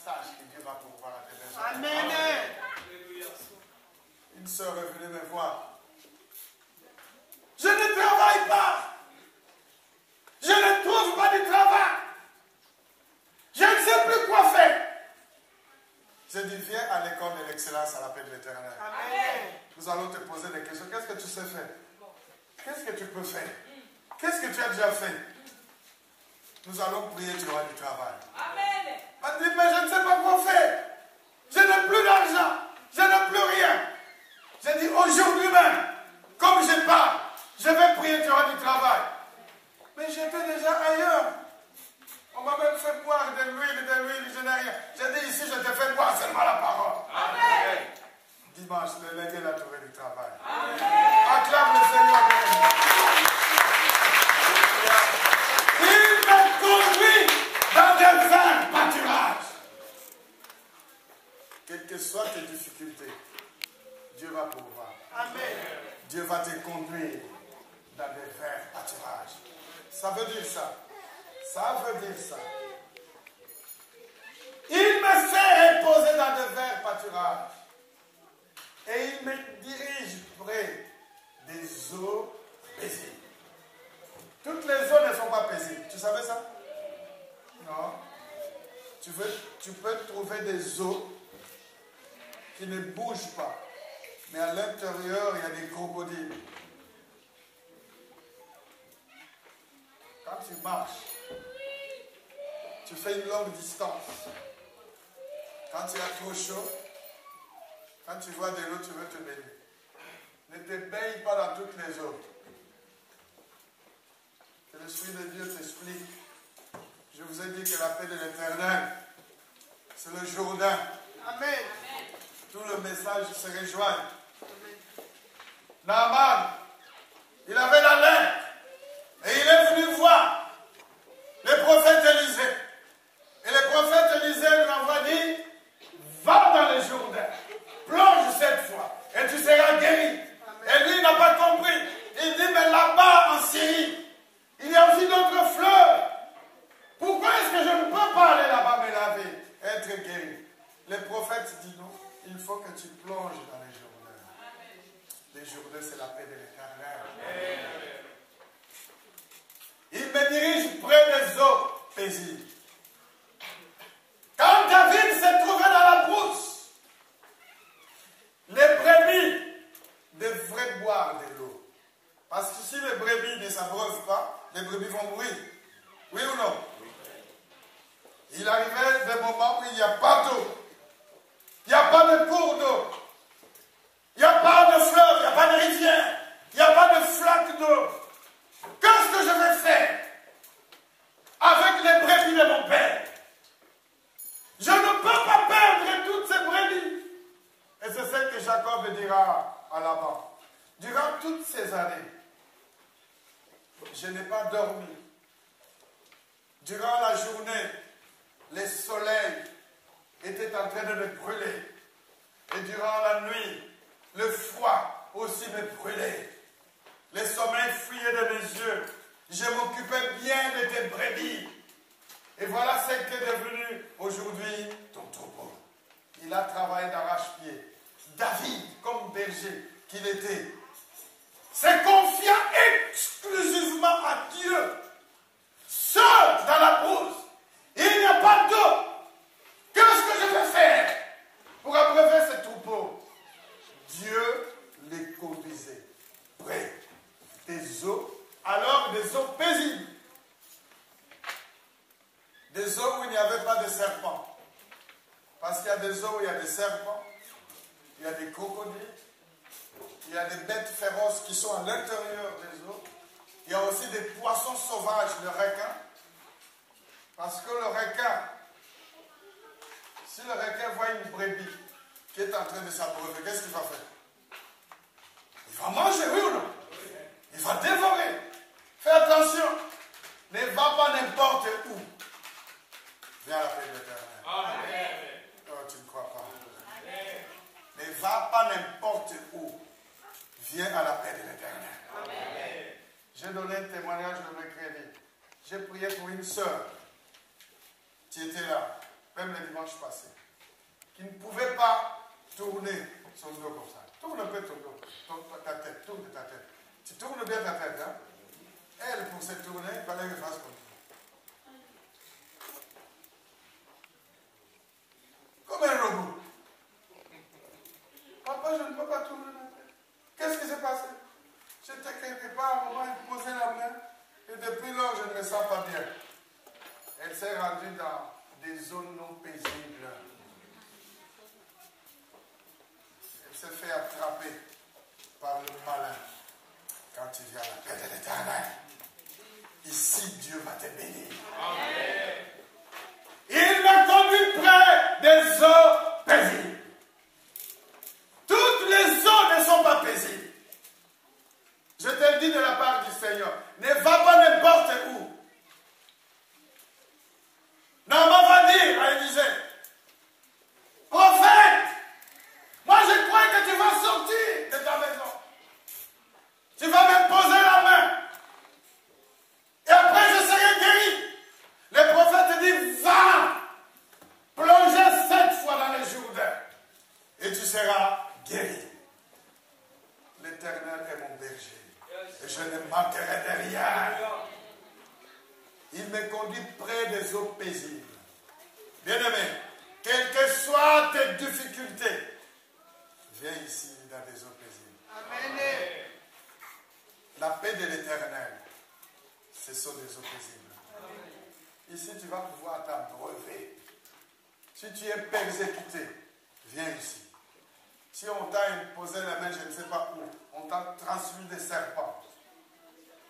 sache que Dieu va pouvoir à tes besoins. Amen. Une sœur est venue me voir. Je ne travaille pas. Je ne trouve pas de travail. Je ne sais plus quoi faire. Je dis, viens à l'école de l'excellence à l'appel de l'Éternel. Amen. Nous allons te poser des questions. Qu'est-ce que tu sais faire? Qu'est-ce que tu peux faire? Qu'est-ce que tu as déjà fait? Nous allons prier, tu auras du travail. Amen. Elle dit, mais je ne sais pas quoi faire. Je n'ai plus d'argent. Je n'ai plus rien. J'ai dit, aujourd'hui même, comme je pars, je vais prier, tu auras du travail. Mais j'étais déjà ailleurs. On m'a même fait boire de l'huile, je n'ai rien. J'ai dit, ici, je te fais boire seulement la parole. Amen. Dimanche, le lundi, il a trouvé du travail. Amen. Acclame le Seigneur. Il me conduit dans des verts pâturages. Quelles que soient tes difficultés, Dieu va pouvoir. Amen. Dieu va te conduire dans des verts pâturages. Ça veut dire ça. Ça veut dire ça. Il me fait reposer dans de verts pâturages. Et il me dirige près des eaux paisibles. Toutes les eaux ne sont pas paisibles. Tu savais ça? Non. Tu peux trouver des eaux qui ne bougent pas. Mais à l'intérieur, il y a des crocodiles. Quand tu marches, tu fais une longue distance. Quand tu as trop chaud, quand tu vois de l'eau, tu veux te baigner. Ne te baigne pas dans toutes les eaux. Que l'Esprit de Dieu t'explique. Je vous ai dit que la paix de l'Éternel, c'est le Jourdain. Amen. Tout le message se rejoint. Naaman, il avait la lèpre. Et il est venu voir le prophète Élisée. Et le prophète Élisée lui envoie dire, va dans le Jourdain, plonge cette fois, et tu seras guéri. Et lui, il n'a pas compris. Il dit, mais là-bas, en Syrie, il y a aussi d'autres fleuves. Pourquoi est-ce que je ne peux pas aller là-bas me laver, être guéri? Le prophète dit non, il faut que tu plonges dans les Jourdains. Les Jourdains, c'est la paix de l'Éternel. Il me dirige près des eaux paisibles. Quand David s'est trouvé dans la brousse, les brebis devraient boire de l'eau. Parce que si les brebis ne s'abreuvent pas, les brebis vont mourir. Oui ou non? Il arrivait des moments où il n'y a pas d'eau. Il n'y a pas de cours d'eau. Il n'y a pas de fleuve, il n'y a pas de rivière. Il n'y a pas de flaque d'eau. Qu'est-ce que je vais faire avec les brebis de mon père? Je ne peux pas perdre toutes ces brebis. Et c'est ce que Jacob dira à Laban. Durant toutes ces années, je n'ai pas dormi. Durant la journée, le soleil était en train de me brûler. Et durant la nuit, le froid aussi me brûlait. Le sommeil fuyait de mes yeux. Je m'occupais bien de tes brebis. Et voilà ce qu'est devenu aujourd'hui ton troupeau. Il a travaillé d'arrache-pied. David, comme berger qu'il était, s'est confié exclusivement à Dieu. Seul dans la brousse. Il n'y a pas d'eau. Qu'est-ce que je vais faire pour abreuver ce troupeau? Dieu les conduisait près des eaux, alors des eaux paisibles. des eaux où il n'y avait pas de serpents. Parce qu'il y a des eaux où il y a des serpents, il y a des crocodiles, il y a des bêtes féroces qui sont à l'intérieur des eaux. Il y a aussi des poissons sauvages, le requin. Parce que le requin, si le requin voit une brebis qui est en train de s'abreuver, qu'est-ce qu'il va faire? Il va manger, oui ou non? Il va dévorer. Fais attention. Ne va pas n'importe où. Viens à la paix de l'Éternel. Amen. Oh, tu ne crois pas. Ne va pas n'importe où. Viens à la paix de l'Éternel. J'ai donné un témoignage le mercredi. J'ai prié pour une sœur qui était là, même le dimanche passé, qui ne pouvait pas tourner son dos comme ça. Tourne un peu ton dos, ta tête, tourne ta tête. Tu tournes bien ta tête, hein? Elle, pour se tourner, il fallait qu'elle fasse comme ça. Comme un robot. Papa, je ne peux pas tourner ma tête. Qu'est-ce qui s'est passé? J'étais quelque part, à un moment, il posait la main, et depuis lors, je ne me sens pas bien. Elle s'est rendue dans des zones non paisibles. Elle s'est fait attraper par le malin. Quand tu viens à la paix de l'Éternel, ici Dieu va te bénir. Amen. Il m'a conduit près des eaux paisibles. Toutes les eaux ne sont pas paisibles. Je te le dis de la part du Seigneur. Ne va pas n'importe où. Naaman va dire à Élisée, prophète, moi je crois que tu vas sortir de ta maison. Tu vas me poser la main. Et après je serai guéri. Le prophète dit, va plonger 7 fois dans le Jourdain. Et tu seras guéri. L'Éternel est mon berger. Et je ne manquerai de rien. Il me conduit près des eaux paisibles. Bien-aimé, quelles que soient tes difficultés, viens ici dans des eaux paisibles. Amen. La paix de l'Éternel, ce sont des eaux paisibles. Ici, tu vas pouvoir t'abreuver. Si tu es persécuté, viens ici. Si on t'a imposé la main, je ne sais pas où, on t'a transmis des serpents,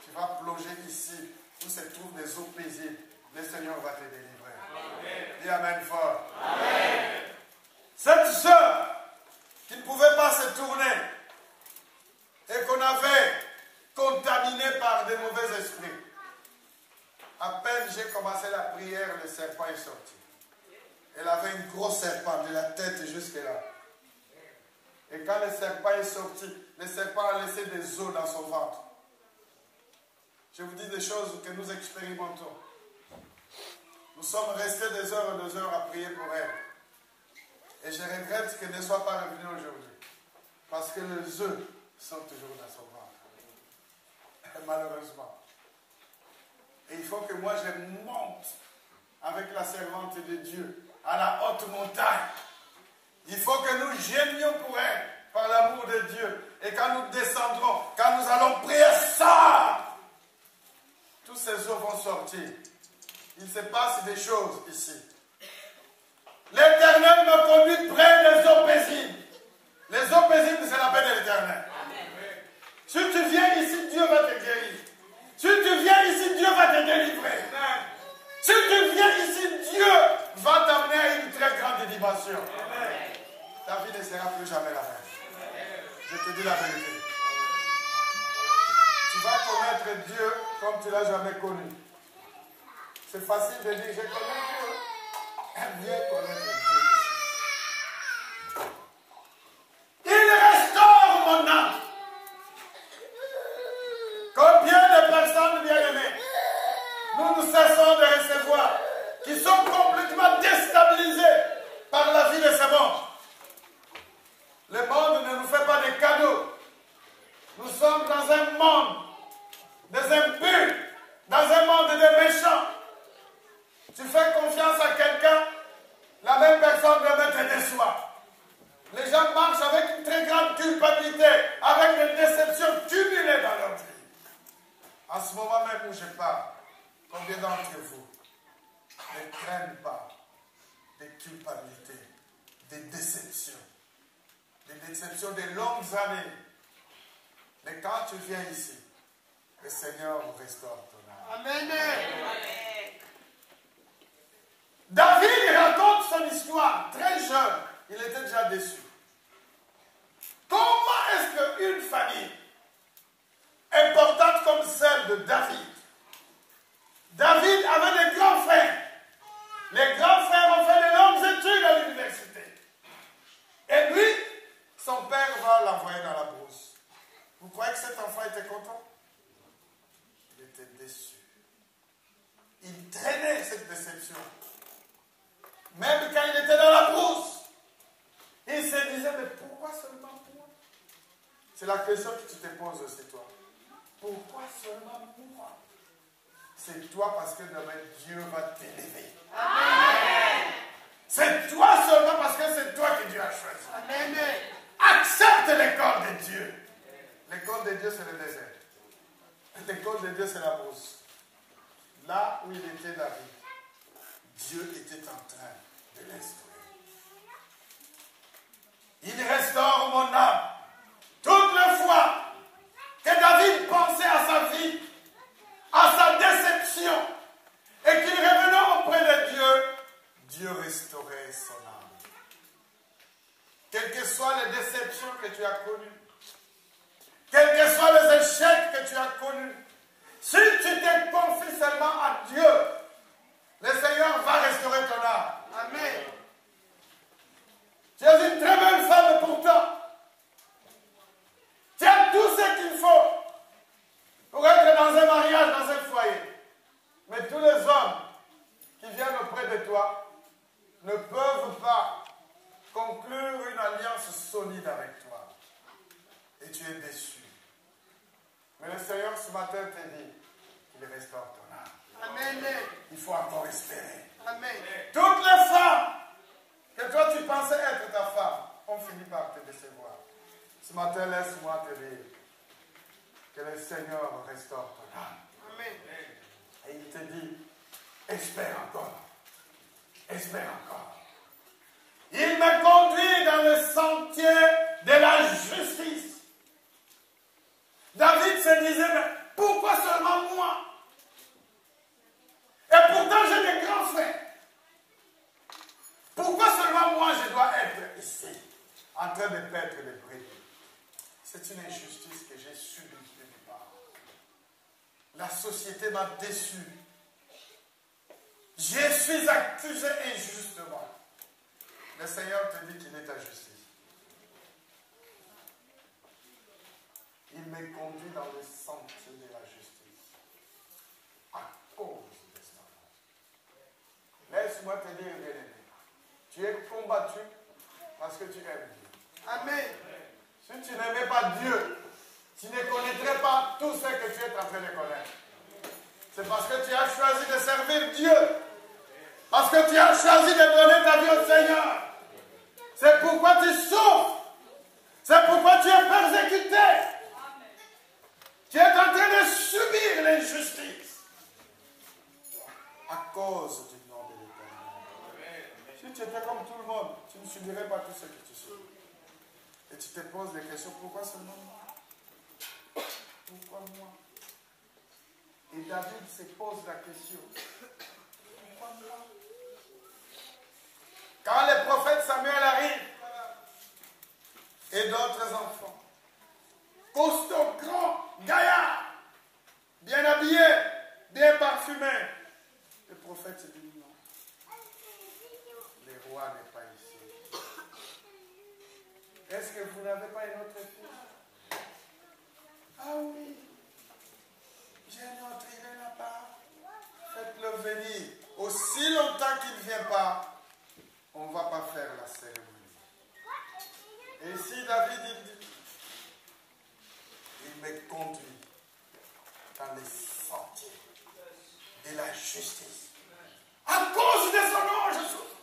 tu vas plonger ici, où se trouvent des eaux paisibles. Le Seigneur va te délivrer. Amen. Dis Amen fort. Amen. Cette sœur qui ne pouvait pas se tourner et qu'on avait contaminée par des mauvais esprits, à peine j'ai commencé la prière, le serpent est sorti. Elle avait une grosse serpent de la tête jusque là. Et quand le serpent est sorti, le serpent a laissé des os dans son ventre. Je vous dis des choses que nous expérimentons. Nous sommes restés des heures et des heures à prier pour elle. Et je regrette qu'elle ne soit pas revenue aujourd'hui. Parce que les œufs sont toujours dans son ventre. Et malheureusement. Et il faut que moi je monte avec la servante de Dieu à la haute montagne. Il faut que nous gémions pour elle par l'amour de Dieu. Et quand nous descendrons, quand nous allons prier ça, tous ces eaux vont sortir. Il se passe des choses ici. L'Éternel me conduit près des eaux paisibles. Les eaux paisibles, c'est la paix de l'Éternel. Si tu viens ici, Dieu va te guérir. Si tu viens ici, Dieu va te délivrer. Si tu viens ici, Dieu va t'amener à une très grande dimension. Ta vie ne sera plus jamais la même. Je te dis la vérité. Tu vas connaître Dieu comme tu ne l'as jamais connu. C'est facile de dire, je connais Dieu. Viens connaître Dieu. Il restaure mon âme. Combien de personnes bien-aimées nous cessons de recevoir, qui sont complètement déstabilisées par la vie de ce monde. Le monde ne nous fait pas de cadeaux. Nous sommes dans un monde des impurs, dans un monde des méchants. Tu fais confiance à quelqu'un, la même personne demain te déçoit. Les gens marchent avec une très grande culpabilité, avec des déceptions cumulées dans leur vie. En ce moment même où je parle, combien d'entre vous ne craignent pas des culpabilités, des déceptions de longues années. Mais quand tu viens ici, le Seigneur restaure ton âme. Amen. David, il raconte son histoire très jeune. Il était déjà déçu. Comment est-ce qu'une famille importante comme celle de David avait des grands frères. Les grands frères ont fait de longues études à l'université. Et lui, son père va l'envoyer dans la brousse. Vous croyez que cet enfant était content? Il était déçu. Il traînait cette déception. Même quand il était dans la brousse, il se disait, mais pourquoi seulement moi? C'est la question que tu te poses aussi, toi. Pourquoi seulement moi? C'est toi parce que demain Dieu va t'élever. Amen. C'est toi seulement parce que c'est toi que Dieu a choisi. Amen. Accepte l'école de Dieu. L'école de Dieu, c'est le désert. L'école de Dieu, c'est la brousse. Là où il était David, Dieu était en train de l'instruire. Il restaure mon âme. Toutes les fois que David pensait à sa vie, à sa déception, et qu'il revenait auprès de Dieu, Dieu restaurait son âme. Quelles que soient les déceptions que tu as connues, quels que soient les échecs que tu as connus, si tu te confies seulement à Dieu, le Seigneur va restaurer ton âme. Amen. Tu es une très belle femme pourtant. Tu as tout ce qu'il faut pour être dans un mariage, dans un foyer. Mais tous les hommes qui viennent auprès de toi ne peuvent pas conclure une alliance solide avec toi. Et tu es déçu. Mais le Seigneur ce matin te dit qu'il restaure ton âme. Amen. Il faut encore espérer. Amen. Toutes les femmes que toi tu pensais être ta femme ont fini par te décevoir. Ce matin, laisse-moi te dire que le Seigneur restaure ton âme. Amen. Et il te dit, espère encore. Espère encore. Il me conduit dans le sentier de la justice. David se disait, mais pourquoi seulement moi? Et pourtant j'ai des grands frères. Pourquoi seulement moi je dois être ici, en train de perdre les brebis? C'est une injustice que j'ai subie du départ. La société m'a déçu. Je suis accusé injustement. Le Seigneur te dit qu'il est ta justice. Il me conduit dans le sentier de la justice. À cause de ça. Laisse-moi te dire, bien-aimé. Tu es combattu parce que tu aimes Dieu. Amen. Si tu n'aimais pas Dieu, tu ne connaîtrais pas tout ce que tu es en train de connaître. C'est parce que tu as choisi de servir Dieu. Parce que tu as choisi de donner ta vie au Seigneur. C'est pourquoi tu souffres. C'est pourquoi tu es persécuté. Tu es en train de subir l'injustice. À cause du nom de l'Éternel. Si tu étais comme tout le monde, tu ne subirais pas tout ce que tu subis. Et tu te poses des questions, pourquoi seulement moi? Pourquoi moi? Et David se pose la question, pourquoi moi? Quand le prophète Samuel arrive, et d'autres enfants, costauds, grands, gaillards, bien habillés, bien parfumés, le prophète se dit non, le roi n'est pas ici. Est-ce que vous n'avez pas un autre fils? Ah oui, j'ai un autre, il est là-bas. Faites-le venir. Aussi longtemps qu'il ne vient pas, on ne va pas faire la cérémonie. Et si David dit, il me conduit dans les sentiers de la justice. À cause de son nom, je souffre.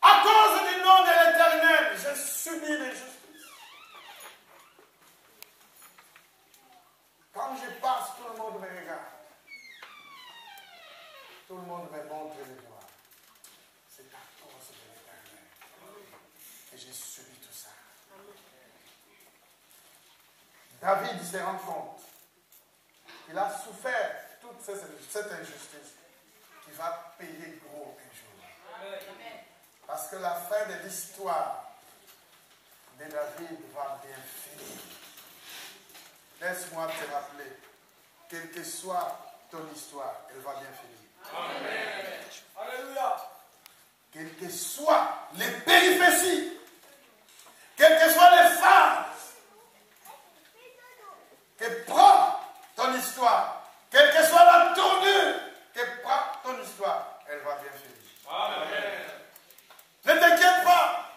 À cause du nom de l'Éternel, je subis l'injustice. Quand je passe, tout le monde me regarde. Tout le monde me montre les doigts. C'est à cause de l'Éternel que j'ai subi tout ça. David se rend compte qu'il a souffert toute cette injustice, qu'il va payer gros un jour. Parce que la fin de l'histoire de David va bien finir. Laisse-moi te rappeler, quelle que soit ton histoire, elle va bien finir. Amen. Alléluia. Quelles que soient les péripéties, quelles que soient les phases que prend ton histoire, quelle que soit la tournure que prend ton histoire, elle va bien finir. Amen. Ne t'inquiète pas.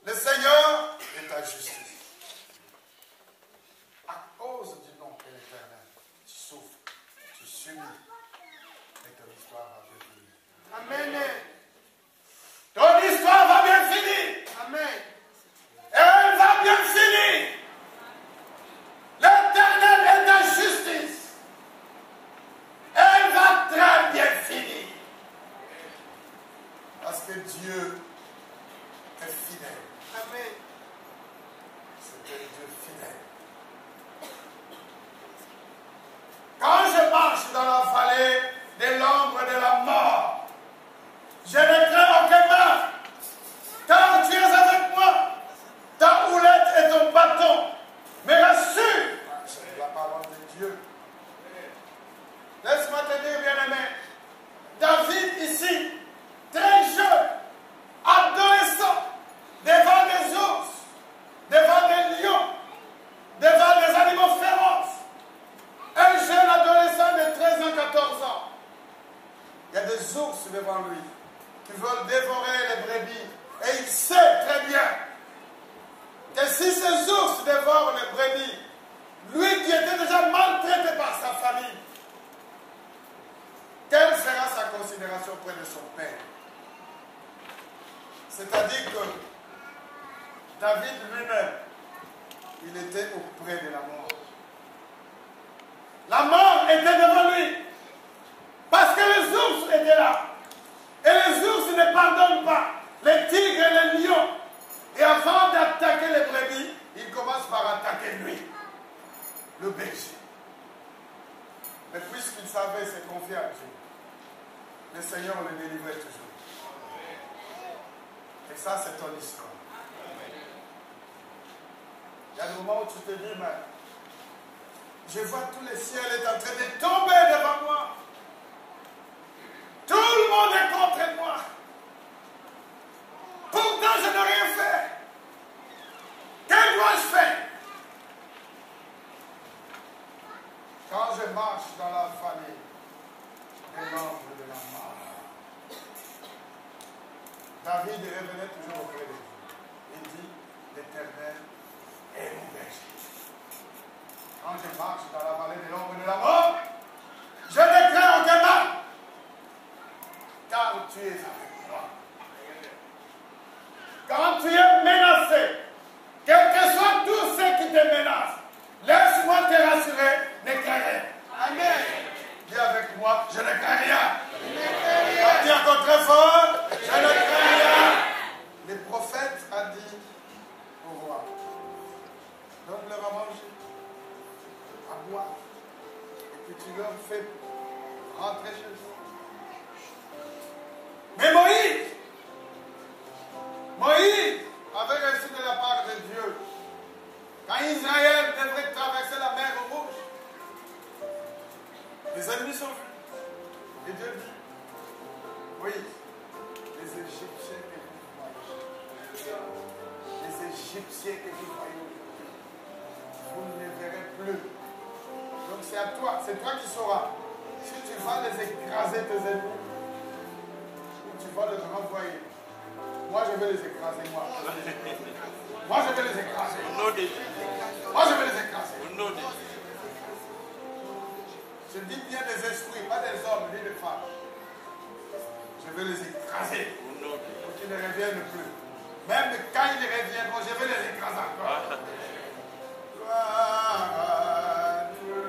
Le Seigneur est ta justice. À cause du nom de l'Éternel, tu souffres, tu subis, mais ton histoire va bien finir. Amen. Ton histoire va bien finir. Amen. Elle va bien finir. L'Éternel est ta justice. Elle va très bien finir. Parce que Dieu est fidèle. Amen. C'est un Dieu fidèle. Quand je marche dans la vallée de l'ombre de la mort, je ne crains aucun mal, car tu es avec moi. Ta houlette et ton bâton me rassurent. C'est la parole de Dieu. Laisse-moi te dire, bien-aimé, David ici, très jeune, adolescent, devant des ours, devant des lions, devant des animaux féroces, un jeune adolescent de 13 ans, 14 ans. Il y a des ours devant lui qui veulent dévorer les brebis. Et il sait très bien que si ces ours dévorent les brebis, lui qui était déjà maltraité par sa famille, quelle sera sa considération auprès de son père? C'est-à-dire que David lui-même, il était auprès de la mort. La mort était devant lui. Parce que les ours étaient là. Et les ours ne pardonnent pas. Les tigres et les lions. Et avant d'attaquer les brebis, ils commencent par attaquer lui, le berger. Mais puisqu'il savait se confier à Dieu, le Seigneur le délivrait toujours. Et ça, c'est ton histoire. Il y a des moments où tu te dis, mais je vois tout le ciel est en train de tomber devant moi. Tout le monde est contre moi. Pourtant, je n'ai rien fait. Que dois-je faire? Quand je marche dans la vallée de l'ombre de la mort, David revenait toujours auprès de Dieu. Il dit, l'Éternel est mon berger. Quand je marche dans la vallée de l'ombre de la mort, je ne crains aucun mal, car tu es avec moi. Quand tu es menacé, quel que soit tout ce qui te menace, laisse-moi te rassurer, ne crains rien. Amen. Dis avec moi, je ne crains rien. Dis encore très fort, je ne crains rien. Le prophète a dit au roi, donne-leur à manger, à boire, et puis tu leur fais rentrer chez eux. Mais Moïse avait reçu de la part de Dieu, quand Israël devrait traverser la mer Rouge, les ennemis sont venus. Et Dieu dit, oui, les Égyptiens que vous voyez, les Égyptiens que vous voyez aujourd'hui, vous ne les verrez plus. Donc c'est toi qui sauras si tu vas les écraser tes ennemis ou tu vas les renvoyer. Moi je vais les écraser, moi. Moi je vais les écraser. Moi je vais les écraser. Je dis bien des esprits, pas des hommes ni des femmes. Je vais les écraser pour qu'ils ne reviennent plus. Même quand ils reviendront, je vais les écraser encore. Gloire à Dieu.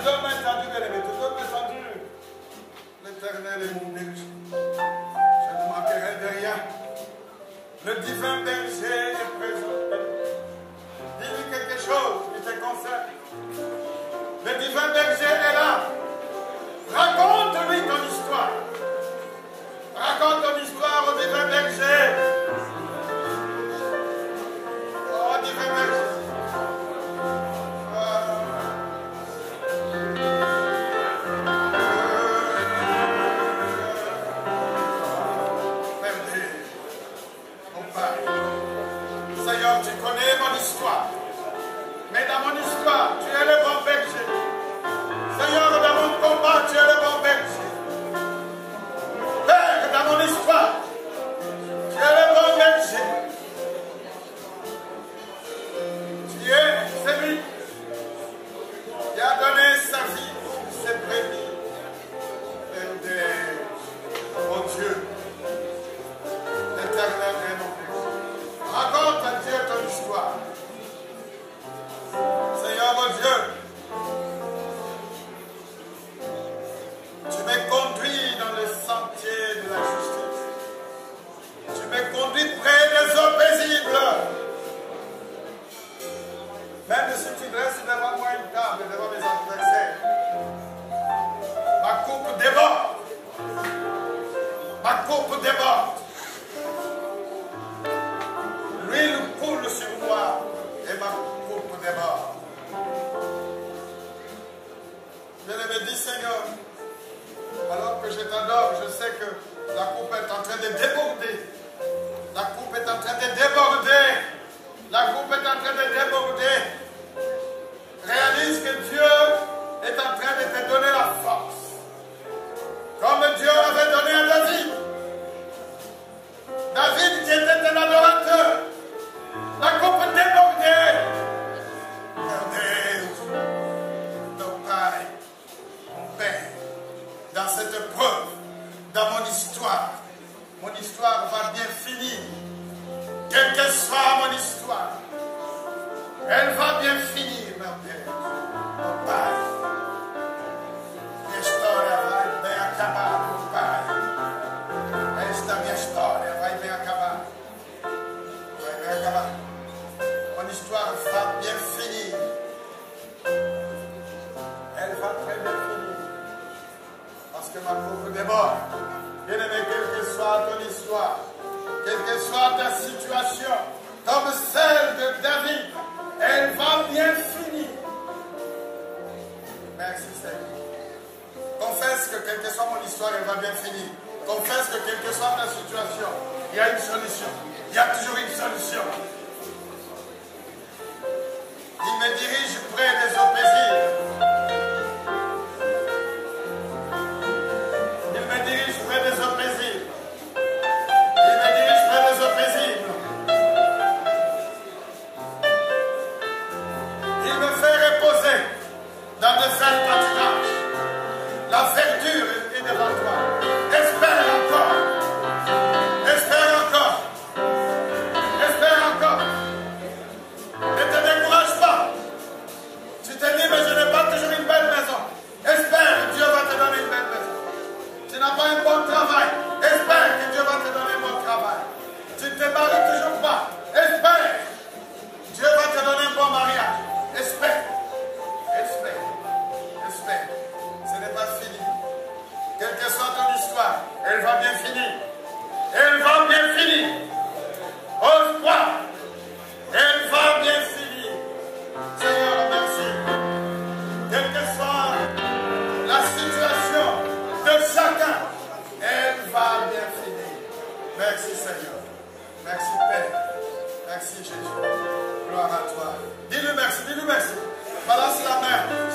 donne entendu, bien-aimé, je donne entendu. L'Éternel est mon berger. Je ne manquerai de rien. Le divin berger est présent. Dis-lui quelque chose qui te concerne. Le divin berger est là. Raconte-lui ton histoire. Raconte ton histoire au divin berger. Oh, divin berger. Seigneur, tu connais mon histoire. Mais dans mon histoire, tu es le bon berger. Seigneur, dans mon combat, tu es le bon berger. Père, dans mon histoire, tu es le bon berger. Tu es celui qui a donné sa vie pour ses brebis. Mon Dieu, l'Éternel est mon berger. Raconte à Dieu ton histoire. Seigneur mon Dieu, tu m'as conduit dans le sentier de la justice. Tu m'as conduit près des eaux paisibles. Même si tu dresses devant moi une table devant mes adversaires, ma coupe déborde. Ma coupe déborde. L'huile coule sur moi et ma coupe déborde. Bien-aimé, dis Seigneur, alors que je t'adore, je sais que la coupe est en train de déborder. La coupe est en train de déborder. La coupe est en train de déborder. Réalise que Dieu est en train de te donner la force. Comme Dieu avait donné à David. David qui était un adorateur. La coupe débordée. Regardez, nos Père, mon Père, dans cette épreuve, dans mon histoire va bien finir. Quelle que soit mon histoire, elle va bien finir, mon Père, mon Père. Minha história vai bem acabar, meu Pai. Esta minha história vai bem acabar. Vai bem acabar. Mon histoire va bien finir. Elle va très bien finir. Parce que ma coupe déborde. Bien-aimé, quelle que soit ton histoire, quelle que soit ta situation, comme celle de David, elle va bien finir. Merci Seigneur. Confesse que quelle que soit mon histoire, elle va bien finir. Confesse que quelle que soit ta situation, il y a une solution. Il y a toujours une solution. Il me dirige près des eaux paisibles. Il me dirige près des eaux paisibles. Il me dirige près des eaux paisibles. Il me fait reposer dans de verts pâturages. La verdure est devant toi. Espère encore. Espère encore. Espère encore. Ne te décourage pas. Tu te dis, mais je n'ai pas toujours une belle maison. Espère que Dieu va te donner une belle maison. Tu n'as pas un bon travail. Espère que Dieu va te donner un bon travail. Tu ne te maries toujours pas. Espère. Dieu va te donner un bon mariage. Espère. Espère. Espère. Ce n'est pas fini. Quelle que soit ton histoire, elle va bien finir. Elle va bien finir. Ose croire. Elle va bien finir. Seigneur, merci. Quelle que soit la situation de chacun, elle va bien finir. Merci Seigneur. Merci Père. Merci Jésus. Gloire à toi. Dis-lui merci, dis-lui merci. Balance la main.